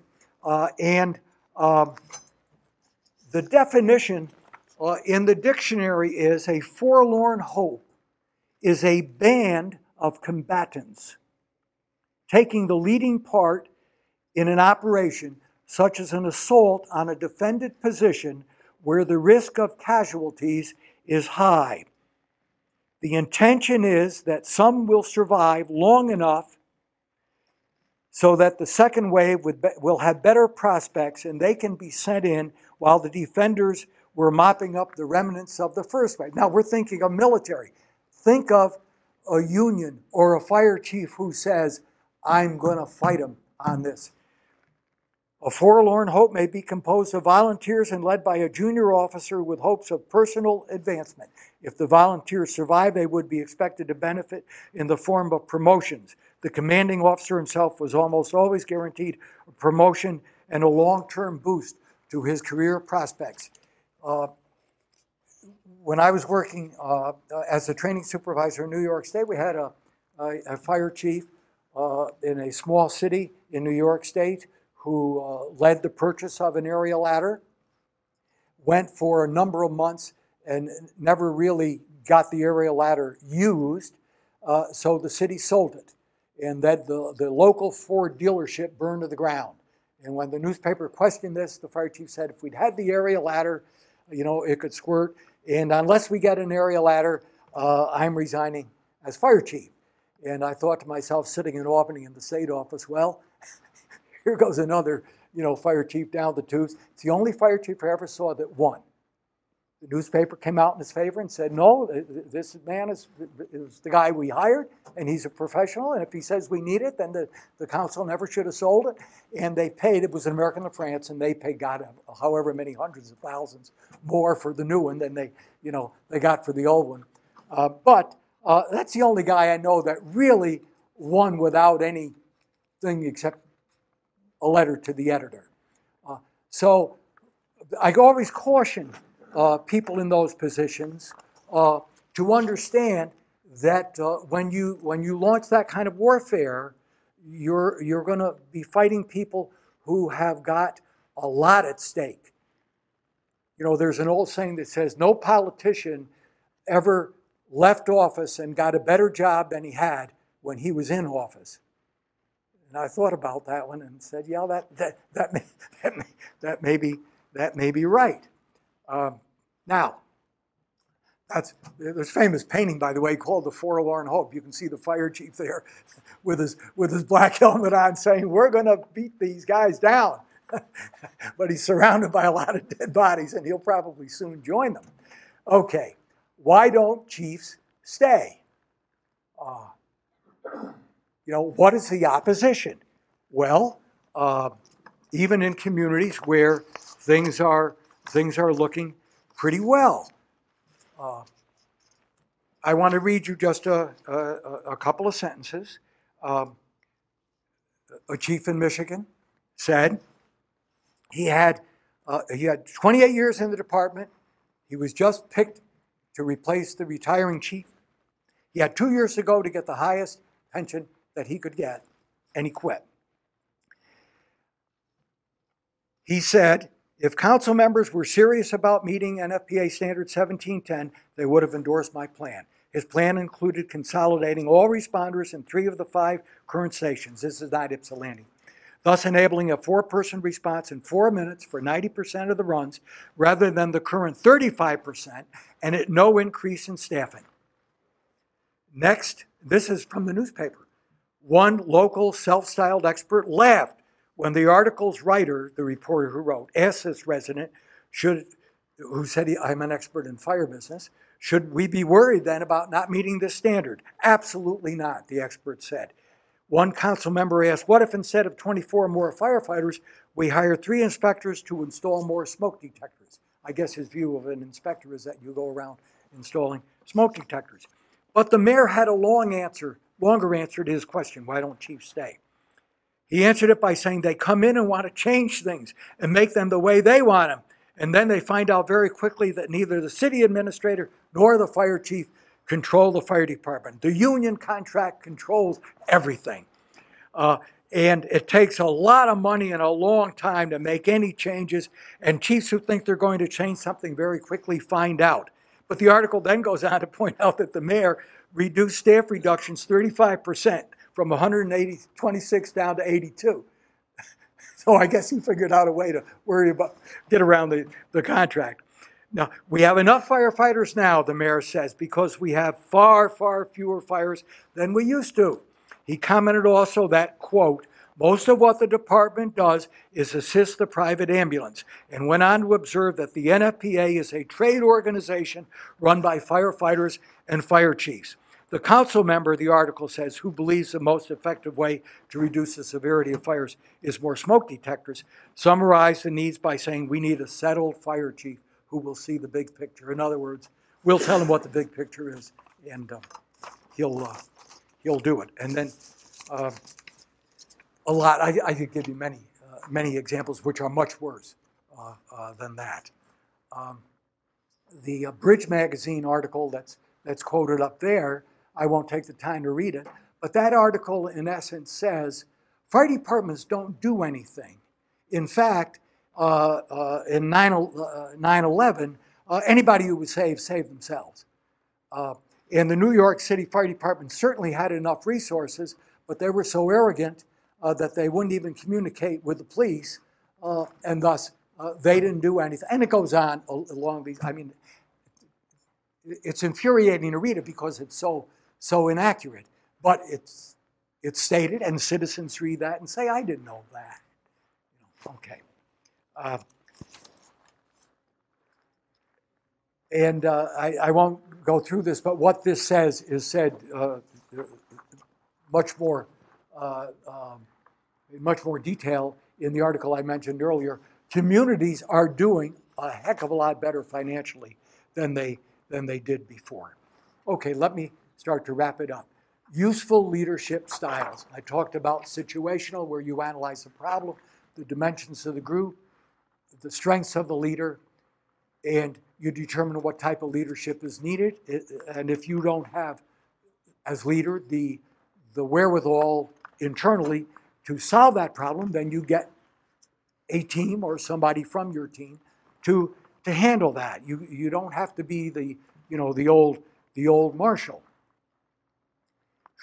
And the definition in the dictionary is a forlorn hope is a band of combatants taking the leading part in an operation such as an assault on a defended position where the risk of casualties is high. The intention is that some will survive long enough so that the second wave will have better prospects and they can be sent in while the defenders were mopping up the remnants of the first wave. Now we're thinking of military. Think of a union or a fire chief who says, I'm going to fight them on this. A forlorn hope may be composed of volunteers and led by a junior officer with hopes of personal advancement. If the volunteers survive, they would be expected to benefit in the form of promotions. The commanding officer himself was almost always guaranteed a promotion and a long-term boost to his career prospects. When I was working as a training supervisor in New York State, we had a a fire chief in a small city in New York State who led the purchase of an area ladder, went for a number of months and never really got the area ladder used, so the city sold it. And then the local Ford dealership burned to the ground. And when the newspaper questioned this, the fire chief said, if we'd had the area ladder, you know, it could squirt. And unless we get an area ladder, I'm resigning as fire chief. And I thought to myself, sitting in Albany in the state office, well, here goes another, you know, fire chief down the tubes. It's the only fire chief I ever saw that won. The newspaper came out in his favor and said, no, this man is the guy we hired, and he's a professional, and if he says we need it, then the council never should have sold it. And they paid, it was an American of France, and they paid, God, however many hundreds of thousands more for the new one than they got for the old one. But that's the only guy I know that really won without anything except a letter to the editor. So I always caution people in those positions to understand that when you launch that kind of warfare, you're going to be fighting people who have got a lot at stake. You know, there's an old saying that says no politician ever left office and got a better job than he had when he was in office. And I thought about that one and said, yeah, that may be right. Now, there's a famous painting, by the way, called The Forlorn Hope. You can see the fire chief there with his black helmet on saying, we're going to beat these guys down. But he's surrounded by a lot of dead bodies, and he'll probably soon join them. Okay, why don't chiefs stay? You know, what is the opposition? Well, even in communities where things are looking pretty well. I want to read you just a couple of sentences. A chief in Michigan said he had 28 years in the department. He was just picked to replace the retiring chief. He had 2 years to go to get the highest pension that he could get, and he quit. He said, if council members were serious about meeting NFPA Standard 1710, they would have endorsed my plan. His plan included consolidating all responders in 3 of the 5 current stations. This is not Ypsilanti. Thus enabling a 4-person response in 4 minutes for 90% of the runs, rather than the current 35%, and at no increase in staffing. Next, this is from the newspaper. One local self-styled expert laughed when the article's writer, the reporter who wrote, asked this resident, who said, I'm an expert in fire business, should we be worried then about not meeting this standard? Absolutely not, the expert said. One council member asked, what if instead of 24 more firefighters, we hire 3 inspectors to install more smoke detectors? I guess his view of an inspector is that you go around installing smoke detectors. But the mayor had a longer answer to his question, why don't chiefs stay? He answered it by saying they come in and want to change things and make them the way they want them. And then they find out very quickly that neither the city administrator nor the fire chief control the fire department. The union contract controls everything. And it takes a lot of money and a long time to make any changes. And chiefs who think they're going to change something very quickly find out. But the article then goes on to point out that the mayor reduced staff reductions 35% from 126 down to 82. So I guess he figured out a way to get around the contract. Now, we have enough firefighters now, the mayor says, because we have far, far fewer fires than we used to. He commented also that, quote, most of what the department does is assist the private ambulance, and went on to observe that the NFPA is a trade organization run by firefighters and fire chiefs. The council member, the article says, who believes the most effective way to reduce the severity of fires is more smoke detectors, summarized the needs by saying we need a settled fire chief who will see the big picture. In other words, we'll tell him what the big picture is, and he'll do it. And then I could give you many examples which are much worse than that. The Bridge magazine article that's quoted up there, I won't take the time to read it, But that article, in essence, says fire departments don't do anything. In fact, in 9/11, anybody who was saved themselves. And the New York City Fire Department certainly had enough resources, but they were so arrogant that they wouldn't even communicate with the police, and thus they didn't do anything. And it goes on along these. I mean, it's infuriating to read it because it's so inaccurate. But it's stated, and citizens read that and say, "I didn't know that." Okay. And I won't go through this, but what this says is said much more in much more detail in the article I mentioned earlier. Communities are doing a heck of a lot better financially than they did before. Okay, let me start to wrap it up. Useful leadership styles. I talked about situational, where you analyze the problem, the dimensions of the group, the strengths of the leader, and you determine what type of leadership is needed. And if you don't have, as leader, the wherewithal internally to solve that problem, then you get a team or somebody from your team to handle that. You don't have to be the old marshal.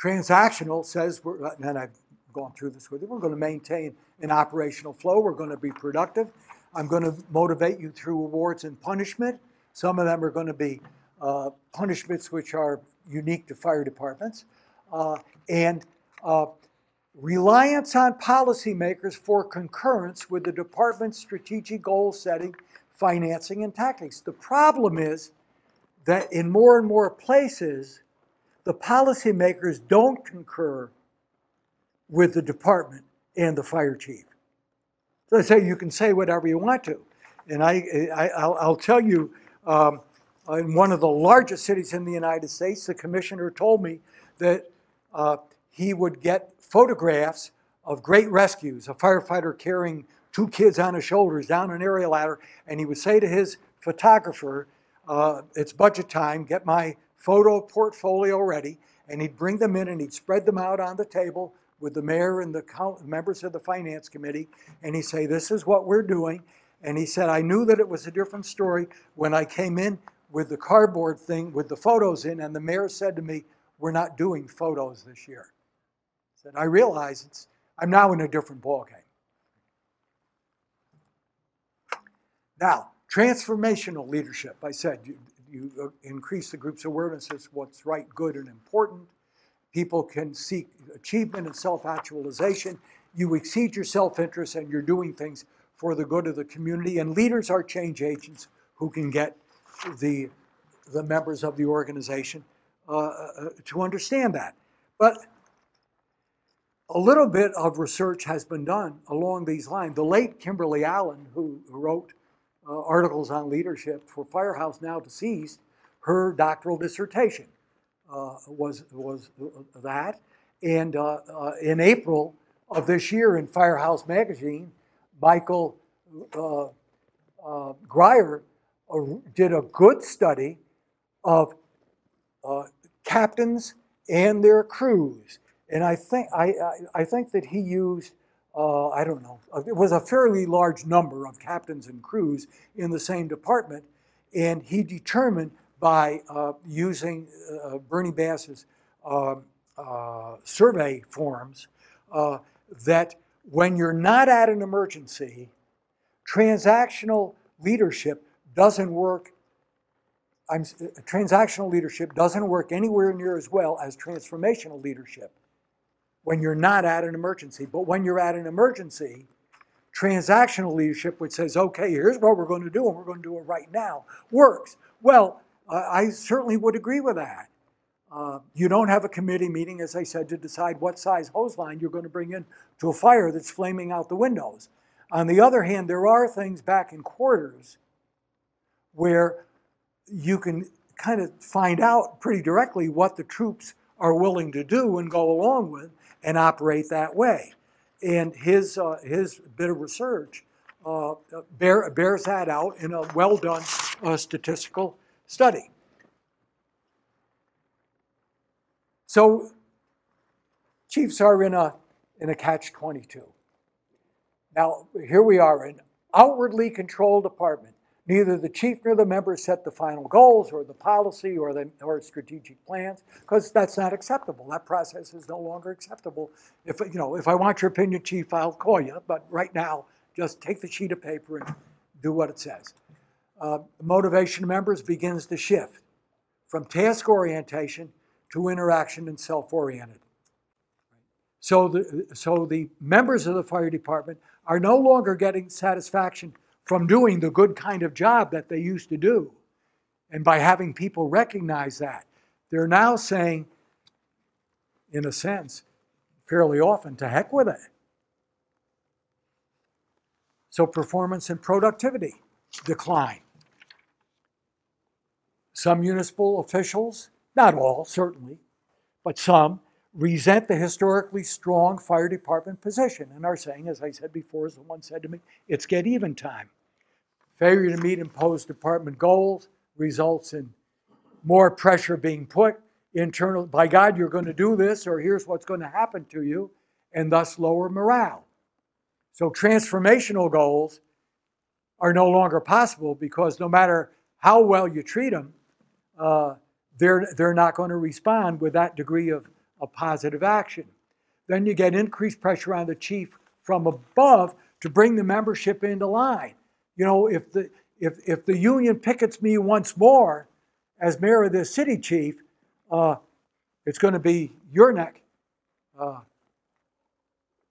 Transactional says, and I've gone through this with you, we're going to maintain an operational flow. We're going to be productive. I'm going to motivate you through awards and punishment. Some of them are going to be punishments which are unique to fire departments. And reliance on policymakers for concurrence with the department's strategic goal setting, financing, and tactics. The problem is that in more and more places, the policymakers don't concur with the department and the fire chief. So they say you can say whatever you want to. And I'll tell you, in one of the largest cities in the United States, the commissioner told me that he would get photographs of great rescues, a firefighter carrying 2 kids on his shoulders down an area ladder, and he would say to his photographer, it's budget time, get my photo portfolio ready, and he'd bring them in and he'd spread them out on the table with the mayor and the members of the finance committee, and he'd say, this is what we're doing. And he said, I knew that it was a different story when I came in with the cardboard thing with the photos in, and the mayor said to me, we're not doing photos this year. I said, I realize I'm now in a different ballgame. Now, transformational leadership. I said you increase the group's awareness as what's right, good, and important. People can seek achievement and self-actualization. You exceed your self-interest and you're doing things for the good of the community. And leaders are change agents who can get the members of the organization to understand that. But a little bit of research has been done along these lines. The late Kimberly Allen, who wrote articles on leadership for Firehouse, now deceased, her doctoral dissertation was that. And in April of this year in Firehouse magazine, Michael Greyer did a good study of captains and their crews. And I think that he used, I don't know, it was a fairly large number of captains and crews in the same department. And he determined by using Bernie Bass's survey forms that when you're not at an emergency, transactional leadership doesn't work. Transactional leadership doesn't work anywhere near as well as transformational leadership when you're not at an emergency. But when you're at an emergency, transactional leadership, which says, okay, here's what we're going to do, and we're going to do it right now, works. Well, I certainly would agree with that. You don't have a committee meeting, as I said, to decide what size hose line you're going to bring in to a fire that's flaming out the windows. On the other hand, there are things back in quarters where you can kind of find out pretty directly what the troops are willing to do and go along with and operate that way. And his bit of research bears that out in a well-done statistical study. So chiefs are in a catch-22. Now, here we are, an outwardly controlled department. Neither the chief nor the members set the final goals or the policy or strategic plans, because that's not acceptable. That process is no longer acceptable. If I want your opinion, chief, I'll call you. But right now, just take the sheet of paper and do what it says. The motivation of members begins to shift from task orientation to interaction and self-oriented. So the members of the fire department are no longer getting satisfaction from doing the good kind of job that they used to do. And by having people recognize that, they're now saying, in a sense, fairly often, to heck with it. So performance and productivity decline. Some municipal officials, not all, certainly, but some, resent the historically strong fire department position and are saying, as I said before, as someone said to me, it's get even time. Failure to meet imposed department goals results in more pressure being put internal, by God, you're going to do this, or here's what's going to happen to you, and thus lower morale. So transformational goals are no longer possible because no matter how well you treat them, they're not going to respond with that degree of positive action. Then you get increased pressure on the chief from above to bring the membership into line. You know, if the union pickets me once more as mayor of this city, chief, it's going to be your neck.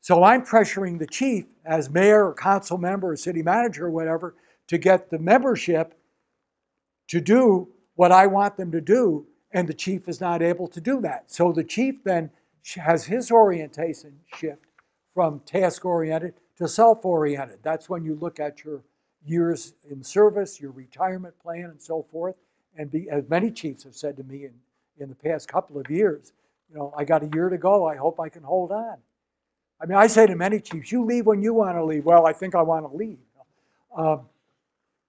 So I'm pressuring the chief as mayor or council member or city manager or whatever to get the membership to do what I want them to do, and the chief is not able to do that. So the chief then has his orientation shift from task-oriented to self-oriented. That's when you look at your years in service, your retirement plan, and so forth. And as many chiefs have said to me in the past couple of years, you know, I got a year to go. I hope I can hold on. I mean, I say to many chiefs, you leave when you want to leave. Well, I think I want to leave.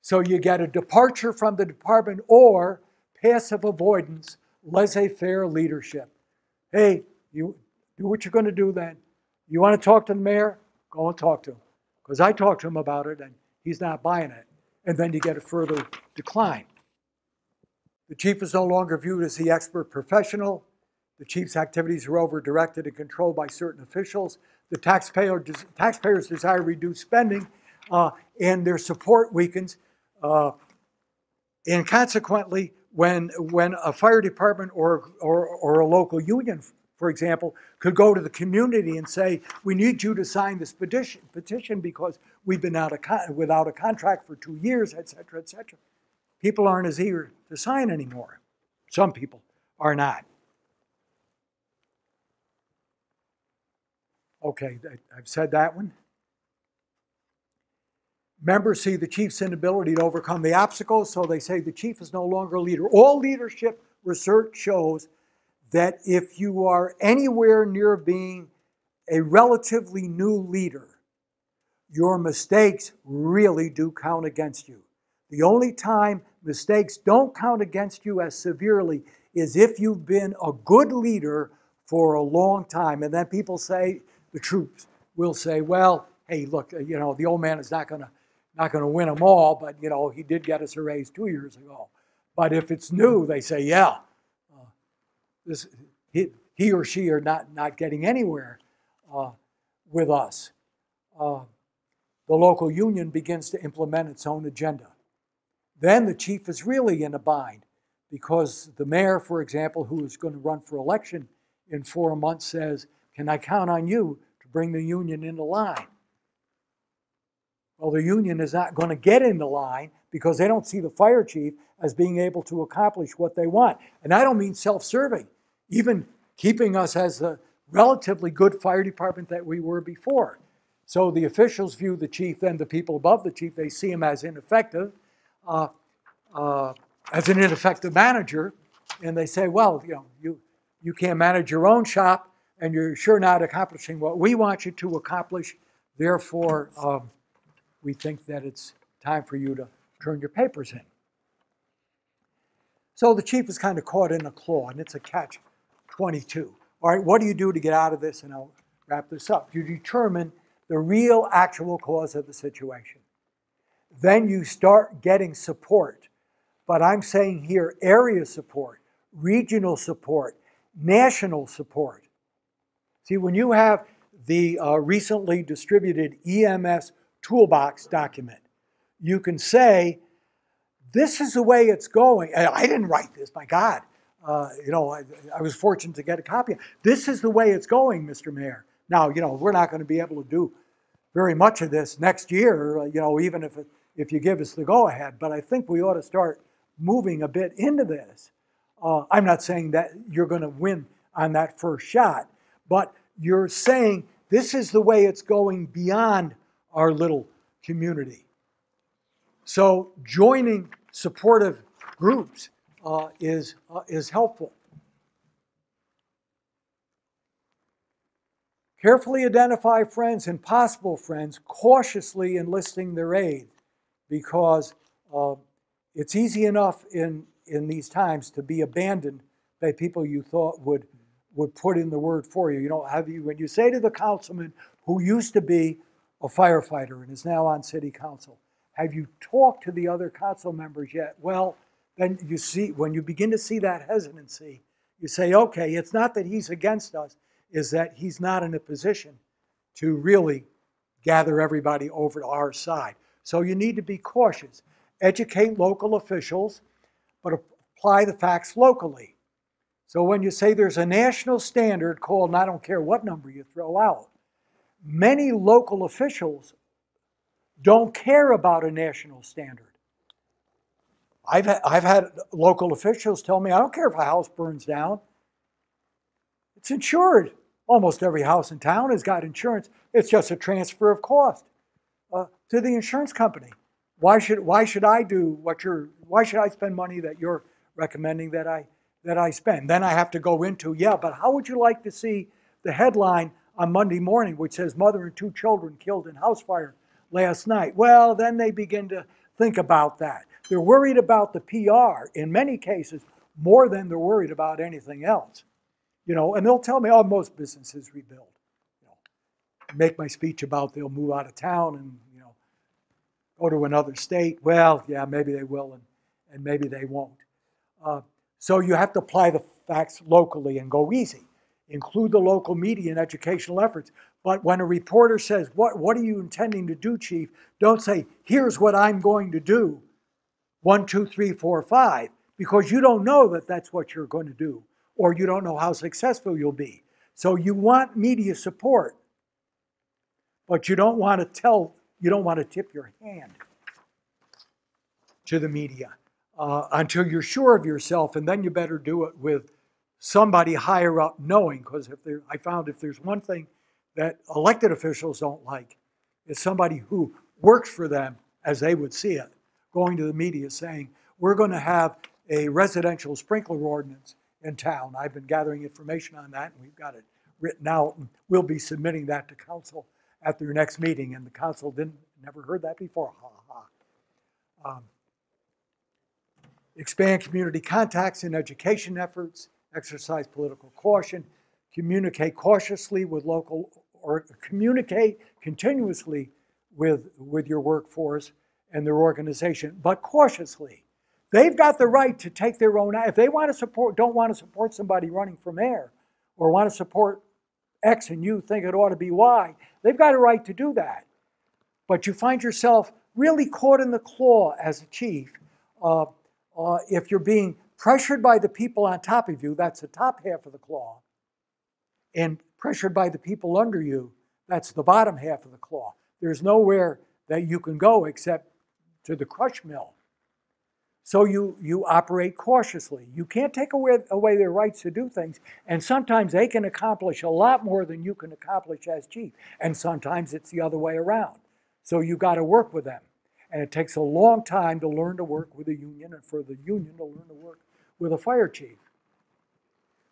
So you get a departure from the department or passive avoidance, laissez-faire leadership. Hey, you do what you're going to do then. You want to talk to the mayor? Go and talk to him. Because I talked to him about it and he's not buying it. And then you get a further decline. The chief is no longer viewed as the expert professional. The chief's activities are over-directed and controlled by certain officials. The taxpayers desire to reduce spending and their support weakens. And consequently, when a fire department or a local union, for example, could go to the community and say, we need you to sign this petition because we've been without a contract for 2 years, et cetera, et cetera. People aren't as eager to sign anymore. Some people are not. Okay, I've said that one. Members see the chief's inability to overcome the obstacles, so they say the chief is no longer a leader. All leadership research shows that if you are anywhere near being a relatively new leader, your mistakes really do count against you. The only time mistakes don't count against you as severely is if you've been a good leader for a long time. And then people say, the troops will say, well, hey, look, you know, the old man is not going to win them all, but, you know, he did get us a raise 2 years ago. But if it's new, they say, yeah, he or she are not getting anywhere with us. The local union begins to implement its own agenda. Then the chief is really in a bind because the mayor, for example, who is going to run for election in 4 months says, can I count on you to bring the union into line? Well, the union is not going to get into line because they don't see the fire chief as being able to accomplish what they want. And I don't mean self-serving, even keeping us as a relatively good fire department that we were before. So the officials view the chief, then the people above the chief, they see him as ineffective, as an ineffective manager, and they say, well, you know, you can't manage your own shop, and you're sure not accomplishing what we want you to accomplish. Therefore, we think that it's time for you to turn your papers in. So the chief is kind of caught in a claw, and it's a catch-22. All right, what do you do to get out of this? And I'll wrap this up. You determine the real actual cause of the situation. Then you start getting support. But I'm saying here area support, regional support, national support. See, when you have the recently distributed EMS toolbox document, you can say, this is the way it's going. I didn't write this, my God. I was fortunate to get a copy. This is the way it's going, Mr. Mayor. Now, we're not going to be able to do very much of this next year, even if you give us the go-ahead. But I think we ought to start moving a bit into this. I'm not saying that you're going to win on that first shot, but you're saying this is the way it's going beyond our little community. So joining supportive groups is helpful. Carefully identify friends and possible friends, cautiously enlisting their aid, because it's easy enough in these times to be abandoned by people you thought would put in the word for you. When you say to the councilman who used to be a firefighter and is now on city council, have you talked to the other council members yet? Well, then you see, when you begin to see that hesitancy, you say, okay, it's not that he's against us, is that he's not in a position to really gather everybody over to our side. So you need to be cautious. Educate local officials, but apply the facts locally. So when you say there's a national standard called, and I don't care what number you throw out, many local officials don't care about a national standard. I've had local officials tell me, I don't care if a house burns down. It's insured. Almost every house in town has got insurance. It's just a transfer of cost to the insurance company. Why should I spend money that you're recommending that I spend? Then I have to go into, but how would you like to see the headline on Monday morning which says mother and 2 children killed in house fire last night? Well, then they begin to think about that. They're worried about the PR in many cases more than they're worried about anything else. And they'll tell me, most businesses rebuild. Make my speech about they'll move out of town and go to another state. Well, yeah, maybe they will and maybe they won't. So you have to apply the facts locally and go easy. Include the local media and educational efforts. But when a reporter says, what are you intending to do, Chief? Don't say, here's what I'm going to do. 1, 2, 3, 4, 5, because you don't know that that's what you're going to do, or you don't know how successful you'll be. So you want media support, but you don't want to tip your hand to the media until you're sure of yourself, and then you better do it with somebody higher up knowing, because I found if there's one thing that elected officials don't like, it's somebody who works for them as they would see it, going to the media saying, we're going to have a residential sprinkler ordinance in town. I've been gathering information on that, and we've got it written out, and we'll be submitting that to council at their next meeting, and the council never heard that before. Expand community contacts and education efforts, exercise political caution, communicate cautiously with local, or communicate continuously with your workforce and their organization, but cautiously. They've got the right to take their own, if they don't want to support somebody running for mayor, or want to support X and you think it ought to be Y, they've got a right to do that. But you find yourself really caught in the claw as a chief if you're being pressured by the people on top of you, that's the top half of the claw, and pressured by the people under you, that's the bottom half of the claw. There's nowhere that you can go except to the crush mill. So you operate cautiously. You can't take away their rights to do things, and sometimes they can accomplish a lot more than you can accomplish as chief, and sometimes it's the other way around. So you got to work with them, and it takes a long time to learn to work with a union, and for the union to learn to work with a fire chief.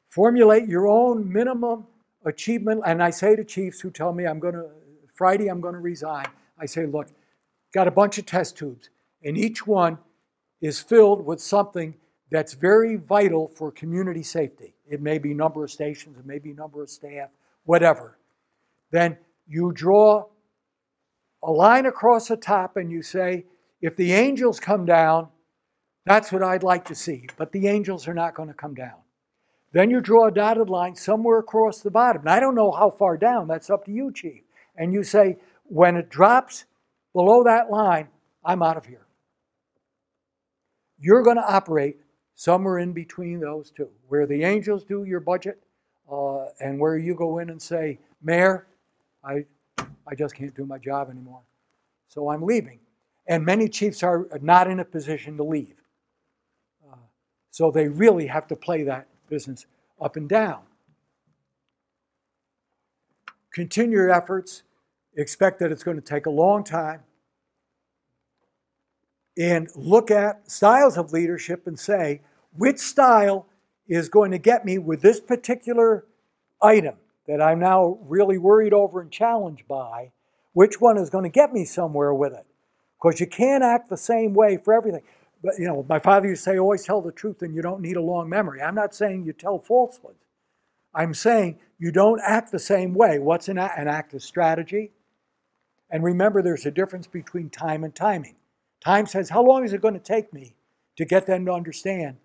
Formulate your own minimum achievement, and I say to chiefs who tell me Friday I'm going to resign, I say, look, got a bunch of test tubes, and each one is filled with something that's very vital for community safety. It may be number of stations, it may be number of staff, whatever. Then you draw a line across the top and you say, if the angels come down, that's what I'd like to see, but the angels are not going to come down. Then you draw a dotted line somewhere across the bottom. And I don't know how far down, that's up to you, Chief. And you say, when it drops below that line, I'm out of here. You're going to operate somewhere in between those two, where the angels do your budget and where you go in and say, Mayor, I just can't do my job anymore, so I'm leaving. And many chiefs are not in a position to leave. So they really have to play that business up and down. Continue your efforts. Expect that it's going to take a long time. And look at styles of leadership and say, which style is going to get me with this particular item that I'm now really worried over and challenged by? Which one is going to get me somewhere with it? Because you can't act the same way for everything. But, you know, my father used to say, always tell the truth and you don't need a long memory. I'm not saying you tell falsehoods. I'm saying you don't act the same way. What's an act of strategy? And remember, there's a difference between time and timing. Time says, how long is it going to take me to get them to understand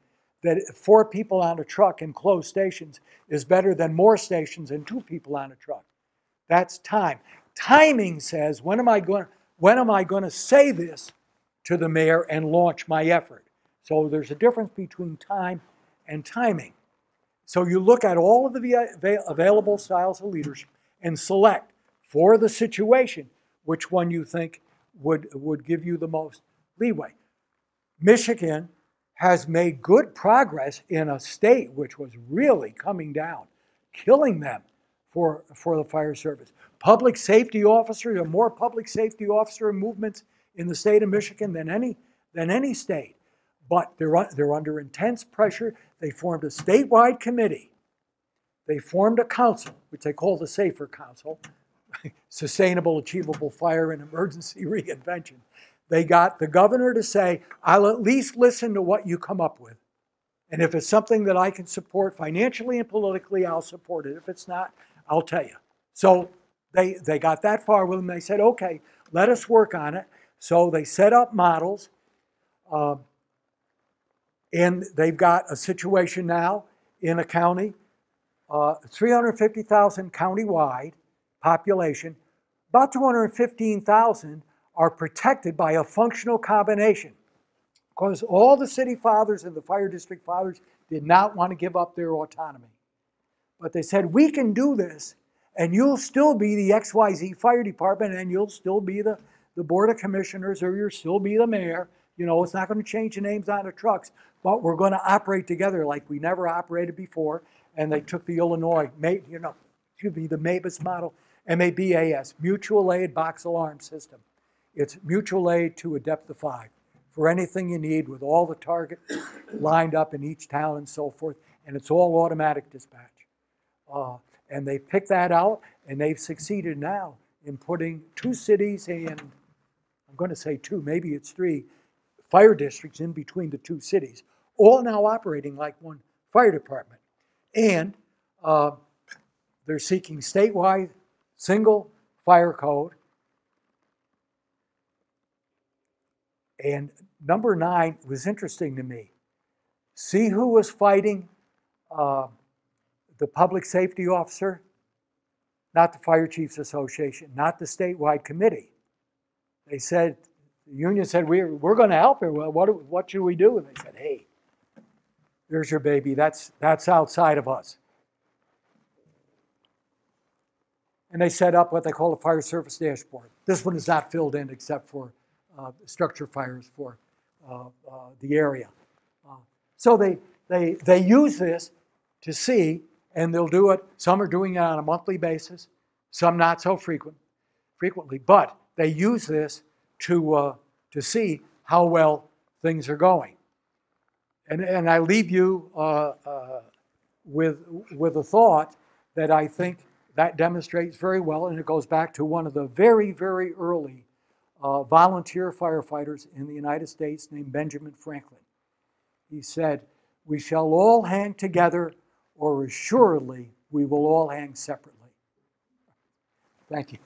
that 4 people on a truck in closed stations is better than more stations and 2 people on a truck? That's time. Timing says, when am I going to say this to the mayor and launch my effort? So there's a difference between time and timing. So you look at all of the available styles of leadership and select for the situation which one you think would give you the most leeway. Michigan has made good progress in a state which was really coming down, killing them for the fire service. Public safety officers, there are more public safety officer movements in the state of Michigan than any state. But they're under intense pressure. They formed a statewide committee. They formed a council, which they call the SAFER Council, Sustainable Achievable Fire and Emergency Reinvention. They got the governor to say, I'll at least listen to what you come up with. And if it's something that I can support financially and politically, I'll support it. If it's not, I'll tell you. So they got that far with them. They said, okay, let us work on it. So they set up models. And they've got a situation now in a county, 350,000 countywide population. About 215,000 are protected by a functional combination, because all the city fathers and the fire district fathers did not want to give up their autonomy. But they said, we can do this, and you'll still be the XYZ fire department, and you'll still be the board of commissioners, or you'll still be the mayor. You know, it's not going to change the names on the trucks, but we're going to operate together like we never operated before. And they took the Illinois, the MABAS model, MABAS, Mutual Aid Box Alarm System. It's mutual aid to a depth of 5 for anything you need, with all the targets lined up in each town and so forth. And it's all automatic dispatch. And they picked that out, and they've succeeded now in putting 2 cities and, I'm going to say 2, maybe it's 3, fire districts in between the 2 cities, all now operating like one fire department. And they're seeking statewide single fire code. And number 9 was interesting to me. See who was fighting the public safety officer? Not the Fire Chiefs Association, not the statewide committee. They said, the union said, we're going to help her. Well, what should we do? And they said, hey, there's your baby. That's outside of us. And they set up what they call a fire service dashboard. This one is not filled in except for structure fires for the area. So they use this to see, and they'll do it. Some are doing it on a monthly basis, some not so frequently, but they use this to see how well things are going. And I leave you with a thought that I think that demonstrates very well, and it goes back to one of the very, very early volunteer firefighters in the United States named Benjamin Franklin. He said, We shall all hang together, or assuredly we will all hang separately. Thank you.